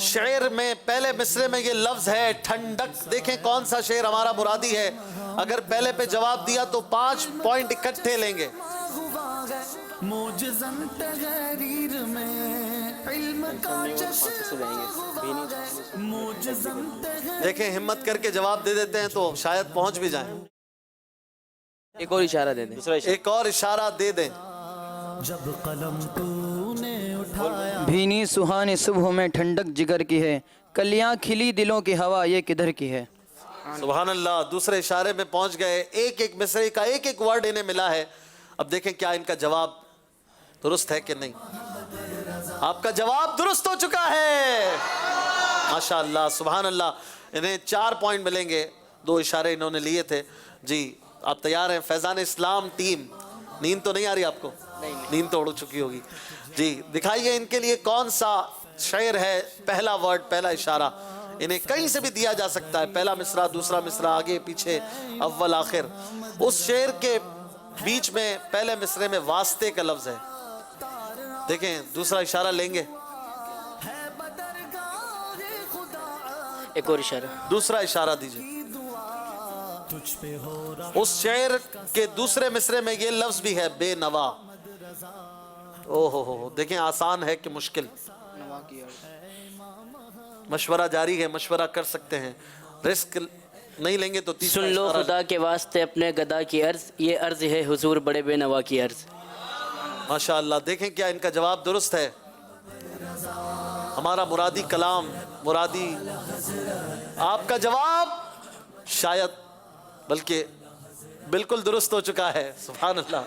شعر میں پہلے مصرے میں یہ لفظ ہے ٹھنڈک. دیکھیں کون سا شعر ہمارا مرادی ہے. اگر پہلے پہ جواب دیا تو 5 پوائنٹ اکٹھے لیں گے. موجزن تحریر میں علم کا دیکھیں ہمت کر کے جواب دے دیتے ہیں تو شاید پہنچ بھی جائیں. ایک اور اشارہ دے دیں. ایک اور اشارہ دے دیں. جب قلم تو نے اٹھایا بھینی سہانی صبح میں ٹھنڈک جگر کی ہے، کلیاں کھلی دلوں کی ہوا یہ کدھر کی ہے. سبحان اللہ. دوسرے اشارے میں پہنچ گئے. ایک ایک مصرے کا ایک ایک ورڈ انہیں ملا ہے. اب دیکھیں کیا ان کا جواب درست ہے کہ نہیں. آپ کا جواب درست ہو چکا ہے. ماشاءاللہ سبحان اللہ. انہیں 4 پوائنٹ ملیں گے. 2 اشارے انہوں نے لیے تھے. جی آپ تیار ہیں؟ فیضان اسلام ٹیم نیند تو نہیں آ رہی آپ کو؟ نیند تو اڑ چکی ہوگی. جی دکھائیے ان کے لیے کون سا شعر ہے. پہلا ورڈ پہلا اشارہ انہیں کہیں سے بھی دیا جا سکتا ہے. پہلا مصرع دوسرا مصرع آگے پیچھے اول آخر. اس شعر کے بیچ میں پہلے مصرے میں واسطے کا لفظ ہے. دیکھیں دوسرا اشارہ لیں گے. ایک اور اشارہ. دوسرا اشارہ دیجئے. اس شعر کے دوسرے مصرے میں یہ لفظ بھی ہے بے نوا. اوہ دیکھیں آسان ہے کہ مشکل. مشورہ جاری ہے. مشورہ کر سکتے ہیں. رسک نہیں لیں گے تو تیسرا سن لو اشارہ. خدا کے واسطے اپنے گدا کی عرض، یہ عرض ہے حضور بڑے بے نوا کی عرض. ماشاءاللہ. دیکھیں کیا ان کا جواب درست ہے. ہمارا مرادی کلام مرادی. آپ کا جواب شاید بلکہ بالکل درست ہو چکا ہے. سبحان اللہ.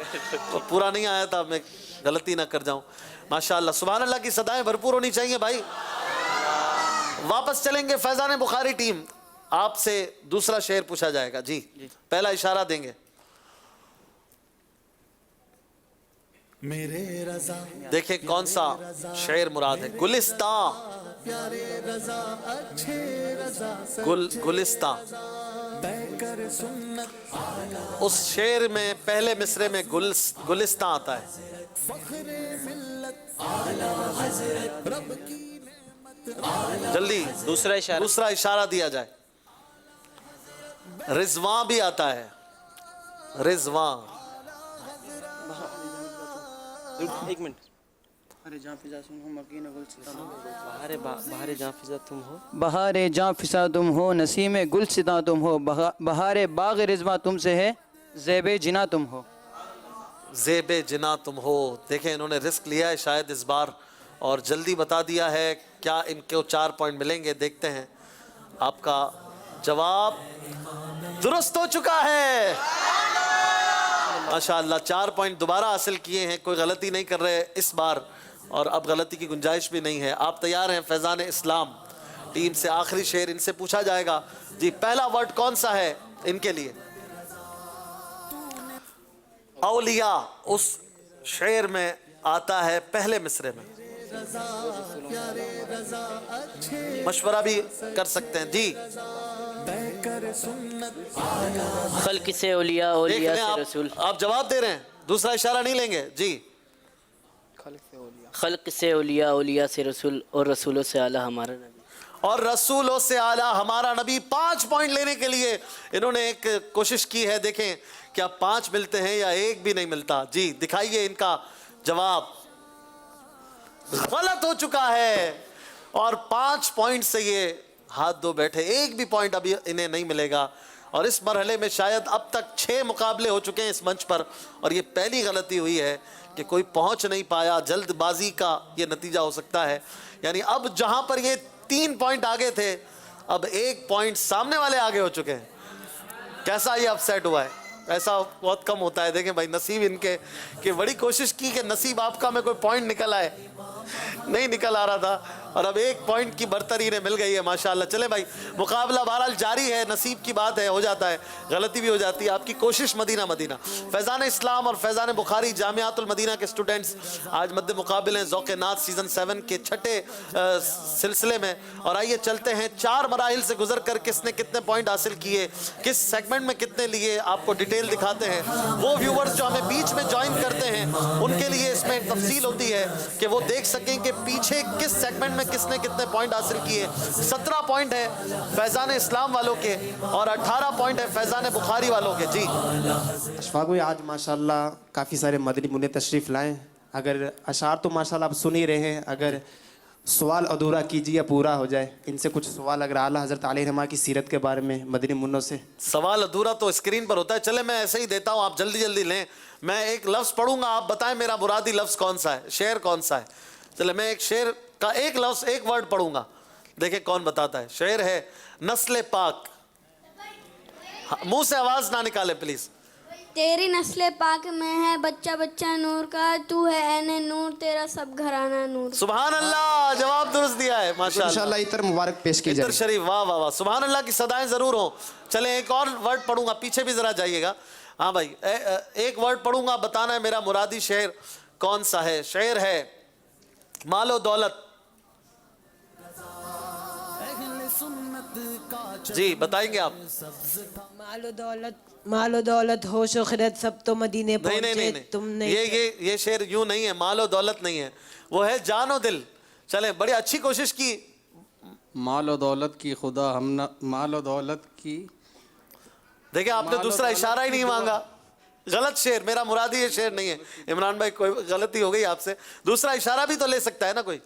تو پورا نہیں آیا تھا میں غلطی نہ کر جاؤں. ماشاءاللہ سبحان اللہ کی صدائیں بھرپور ہونی چاہیے بھائی. واپس چلیں گے فیضان بخاری ٹیم. آپ سے دوسرا شعر پوچھا جائے گا. جی پہلا اشارہ دیں گے. میرے رضا دیکھیں کون سا شعر مراد ہے. گلستان. پیارے رضا اچھے رضا گلستان. بہ کر سنت اس شعر میں پہلے مصرے میں گلستان آتا ہے. فخر ملت حضرت رب کی جلدی دوسرا اشارہ دیا جائے. رضوان بھی آتا ہے. رضوان. ایک منٹ. بہار جاں فضا تم ہو، بہار جاں فضا تم ہو، نسیم گلستاں تم ہو، بہار باغ رضواں تم سے ہے، زیب جنا تم ہو. زیب جنا تم ہو. دیکھیں انہوں نے رسک لیا ہے شاید اس بار اور جلدی بتا دیا ہے. کیا ان کو 4 پوائنٹ ملیں گے؟ دیکھتے ہیں. آپ کا جواب درست ہو چکا ہے. ماشاءاللہ 4 پوائنٹ دوبارہ حاصل کیے ہیں. کوئی غلطی نہیں کر رہے اس بار اور اب غلطی کی گنجائش بھی نہیں ہے. آپ تیار ہیں؟ فیضان اسلام ٹیم سے آخری شعر ان سے پوچھا جائے گا. جی پہلا ورڈ کون سا ہے ان کے لیے؟ اولیاء. اس شعر میں آتا ہے پہلے مصرے میں. مشورہ بھی کر سکتے ہیں. جی خلق سے اولیاء، اولیاء سے رسول. آپ جواب دے رہے ہیں. دوسرا اشارہ نہیں لیں گے. جی خلق سے اولیاء، اولیاء سے رسول، اور رسولوں سے اعلیٰ ہمارا نبی. اور رسولوں سے اعلیٰ ہمارا نبی. 5 پوائنٹ لینے کے لیے انہوں نے ایک کوشش کی ہے. دیکھیں کیا 5 ملتے ہیں یا 1 بھی نہیں ملتا. جی دکھائیے ان کا جواب. غلط ہو چکا ہے اور 5 پوائنٹ سے یہ ہاتھ دھو بیٹھے. 1 بھی پوائنٹ ابھی انہیں نہیں ملے گا. اور اس مرحلے میں شاید اب تک 6 مقابلے ہو چکے ہیں اس منچ پر اور یہ پہلی غلطی ہوئی ہے کہ کوئی پہنچ نہیں پایا. جلد بازی کا یہ نتیجہ ہو سکتا ہے. یعنی اب جہاں پر یہ 3 پوائنٹ آگے تھے اب 1 پوائنٹ سامنے والے آگے ہو چکے ہیں. کیسا یہ اپسیٹ ہوا ہے؟ ایسا بہت کم ہوتا ہے. دیکھیں بھائی نصیب ان کے کہ بڑی کوشش کی کہ نصیب آپ کا میں کوئی پوائنٹ نکل آئے. نہیں نکل آ رہا تھا اور اب 1 پوائنٹ کی برتری انہیں مل گئی ہے. ماشاءاللہ. چلے بھائی مقابلہ بہرحال جاری ہے. نصیب کی بات ہے. ہو جاتا ہے غلطی بھی ہو جاتی ہے. آپ کی کوشش مدینہ مدینہ. فیضان اسلام اور فیضان بخاری جامعات المدینہ کے سٹوڈنٹس آج مد مقابل ہیں ذوق نعت سیزن 7 کے 6 سلسلے میں. اور آئیے چلتے ہیں 4 مراحل سے گزر کر کس نے کتنے پوائنٹ حاصل کیے، کس سیگمنٹ میں کتنے لیے، آپ کو ڈیٹیل دکھاتے ہیں. وہ ویورز جو ہمیں بیچ میں جوائن کرتے ہیں ان کے لیے اس میں ایک تفصیل ہوتی ہے کہ وہ دیکھ سکیں کہ پیچھے کس سیگمنٹ میں کس نے کتنے پوائنٹ حاصل کیے. 17 پوائنٹ ہے فیضان اسلام والوں کے اور 18 پوائنٹ ہے فیضان بخاری والوں کے. جی اشفاق بھائی آج ماشاءاللہ کافی سارے مدنی منع تشریف لائیں. اگر اشعار تو ماشاءاللہ آپ سن ہی رہے ہیں, اگر سوال ادھورا کیجیے پورا ہو جائے. ان سے کچھ سوال اگر اعلیٰ حضرت علیہ رحمہ کی سیرت کے بارے میں مدنی منوں سے. سوال ادھورا تو اسکرین پر ہوتا ہے, چلے میں ایسے ہی دیتا ہوں, آپ جلدی جلدی لیں. میں ایک لفظ پڑھوں گا, آپ بتائیں میرا مرادی لفظ کون سا ہے, شعر کون سا ہے. چلے میں ایک شعر کا ایک لفظ ایک ورڈ پڑھوں گا, دیکھیں کون بتاتا ہے. شعر ہے نسل پاک. منہ سے آواز نہ نکالے پلیز. تیری نسل پاک میں ہے بچہ بچہ نور کا, تو ہے عین نور, تیرا سب گھرانہ نور. سبحان اللہ, جواب درست دیا ہے ماشاءاللہ. انشاءاللہ عطر مبارک پیش کی جائے. عطر شریف, واہ واہ واہ, سبحان اللہ کی صدائیں ضرور ہوں. چلیں ایک اور ورڈ پڑھوں گا, پیچھے بھی ذرا جائیے گا. ہاں بھائی, ایک ورڈ پڑھوں گا, بتانا ہے میرا مرادی شعر کون سا ہے. شعر ہے مال و دولت. جی بتائیں گے آپ. مال و دولت ہوش و خرد سب تو مدینے پہنچے, تم نے یہ شعر یوں نہیں ہے, مال و دولت نہیں ہے, وہ ہے جان و دل. چلیں بڑی اچھی کوشش کی. مال و دولت کی خدا ہم نہ, مال و دولت کی. دیکھیں آپ نے دوسرا اشارہ ہی نہیں مانگا. غلط شعر, میرا مرادی یہ شعر نہیں ہے. عمران بھائی کوئی غلطی ہو گئی آپ سے, دوسرا اشارہ بھی تو لے سکتا ہے نا کوئی.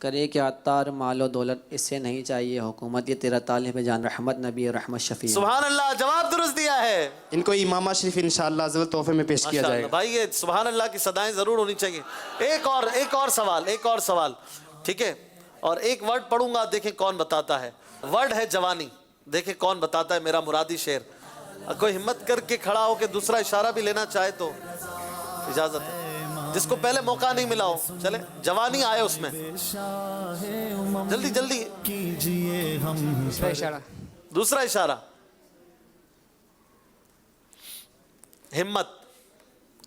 کرے کہ عطار مال و دولت, اس سے نہیں چاہیے حکومت, یہ تیرا طالب جان رحمت نبی رحمت شفیع. سبحان اللہ, جواب درست دیا ہے. ان کو امامہ شریف انشاءاللہ ضرور تحفے میں پیش کیا جائے گا. بھائی یہ سبحان اللہ کی صدائیں ضرور ہونی چاہیے. ایک اور سوال ٹھیک ہے, اور ایک ورڈ پڑھوں گا, دیکھیں کون بتاتا ہے. ورڈ ہے جوانی, دیکھیں کون بتاتا ہے میرا مرادی شعر. کوئی ہمت کر کے کھڑا ہو کہ دوسرا اشارہ بھی لینا چاہے تو اجازت ہے, جس کو پہلے موقع نہیں ملا ہو. چلے جوانی آئے اس میں, جلدی جلدی. دوسرا اشارہ ہمت.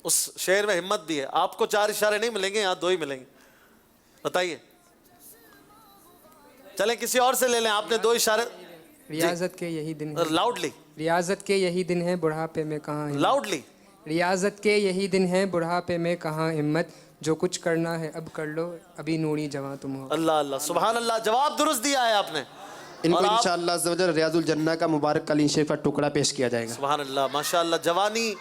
اس شعر میں ہمت بھی ہے. آپ کو 4 اشارے نہیں ملیں گے, یہاں 2 ہی ملیں گے. بتائیے. چلیں کسی اور سے لے لیں, آپ نے 2 اشارے. ریاضت کے یہی دن ہے, لاؤڈلی. ریاضت کے یہی دن ہے بڑھاپے میں کہاں ہمت. لاؤڈلی. ریاضت کے یہی دن ہے بڑھاپے میں کہاں ہمت, جو کچھ کرنا ہے اب کر لو, ابھی نوری جوان تم ہو. اللہ اللہ, سبحان اللہ, جواب درست دیا ہے آپ نے. ان کو انشاءاللہ عز و جل ریاض الجنہ کا مبارک کلیم شریف کا ٹکڑا پیش کیا جائے گا. سبحان اللہ, ماشاءاللہ. جوانی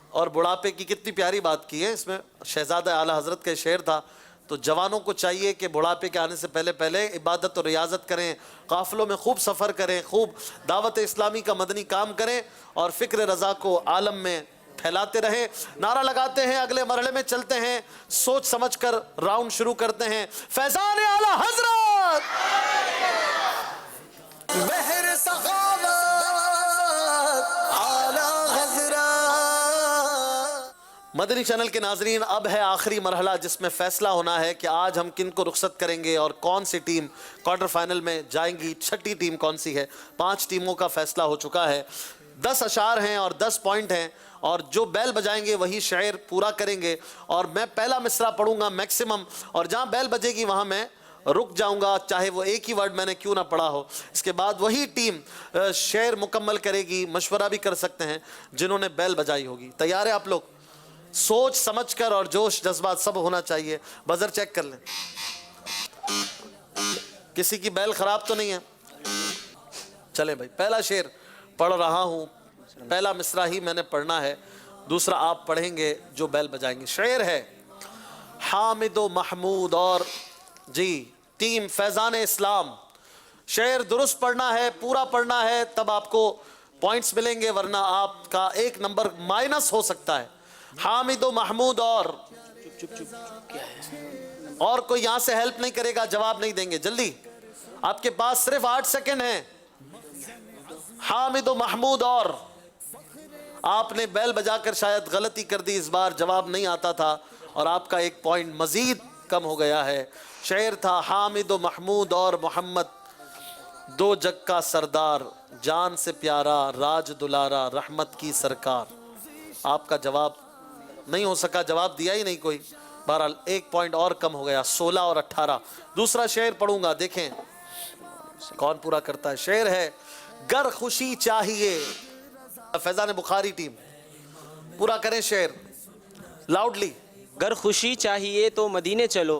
اور بڑھاپے کی کتنی پیاری بات کی ہے. اس میں شہزادہ اعلیٰ حضرت کا شعر تھا. تو جوانوں کو چاہیے کہ بڑھاپے کے آنے سے پہلے عبادت اور ریاضت کریں, قافلوں میں خوب سفر کریں, خوب دعوت اسلامی کا مدنی کام کریں, اور فکر رضا کو عالم میں پھیلاتے رہیں. نعرہ لگاتے ہیں, اگلے مرحلے میں چلتے ہیں, سوچ سمجھ کر راؤنڈ شروع کرتے ہیں. فیضان اعلیٰ حضرت, بحر سخاوت اعلیٰ حضرت. مدنی چینل کے ناظرین, اب ہے آخری مرحلہ جس میں فیصلہ ہونا ہے کہ آج ہم کن کو رخصت کریں گے اور کون سی ٹیم کوارٹر فائنل میں جائیں گی. 6ٹھی ٹیم کون سی ہے. 5 ٹیموں کا فیصلہ ہو چکا ہے. 10 اشعار ہیں اور 10 پوائنٹ ہیں, اور جو بیل بجائیں گے وہی شعر پورا کریں گے. اور میں پہلا مصرع پڑھوں گا میکسیمم, اور جہاں بیل بجے گی وہاں میں رک جاؤں گا, چاہے وہ ایک ہی ورڈ میں نے کیوں نہ پڑھا ہو. اس کے بعد وہی ٹیم شعر مکمل کرے گی. مشورہ بھی کر سکتے ہیں جنہوں نے بیل بجائی ہوگی. تیار ہے آپ لوگ؟ سوچ سمجھ کر اور جوش جذبات سب ہونا چاہیے. بزر چیک کر لیں, کسی کی بیل خراب تو نہیں ہے. چلیں بھائی, پہلا شعر پڑھ رہا ہوں, پہلا مصرع ہی میں نے پڑھنا ہے, دوسرا آپ پڑھیں گے جو بیل بجائیں گے. شعر ہے حامد و محمود اور جی ٹیم فیضان اسلام. شعر درست پڑھنا ہے, پورا پڑھنا ہے, تب آپ کو پوائنٹس ملیں گے, ورنہ آپ کا 1 نمبر مائنس ہو سکتا ہے. حامد و محمود اور کوئی یہاں سے ہیلپ نہیں کرے گا, جواب نہیں دیں گے. جلدی, آپ کے پاس صرف 8 سیکنڈ ہیں. حامد و محمود, اور آپ نے بیل بجا کر شاید غلطی کر دی اس بار, جواب نہیں آتا تھا اور آپ کا 1 پوائنٹ مزید کم ہو گیا ہے. شعر تھا حامد و محمود اور محمد, 2 جگ کا سردار, جان سے پیارا راج دلارا رحمت کی سرکار. آپ کا جواب نہیں ہو سکا, جواب دیا ہی نہیں کوئی. بہرحال 1 پوائنٹ اور کم ہو گیا, 16 اور 18. دوسرا شعر پڑھوں گا, دیکھیں کون پورا کرتا ہے. شعر ہے گر خوشی چاہیے. فیضان بخاری ٹیم پورا کریں شعر لاؤڈلی. گر خوشی چاہیے تو مدینے چلو,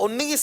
19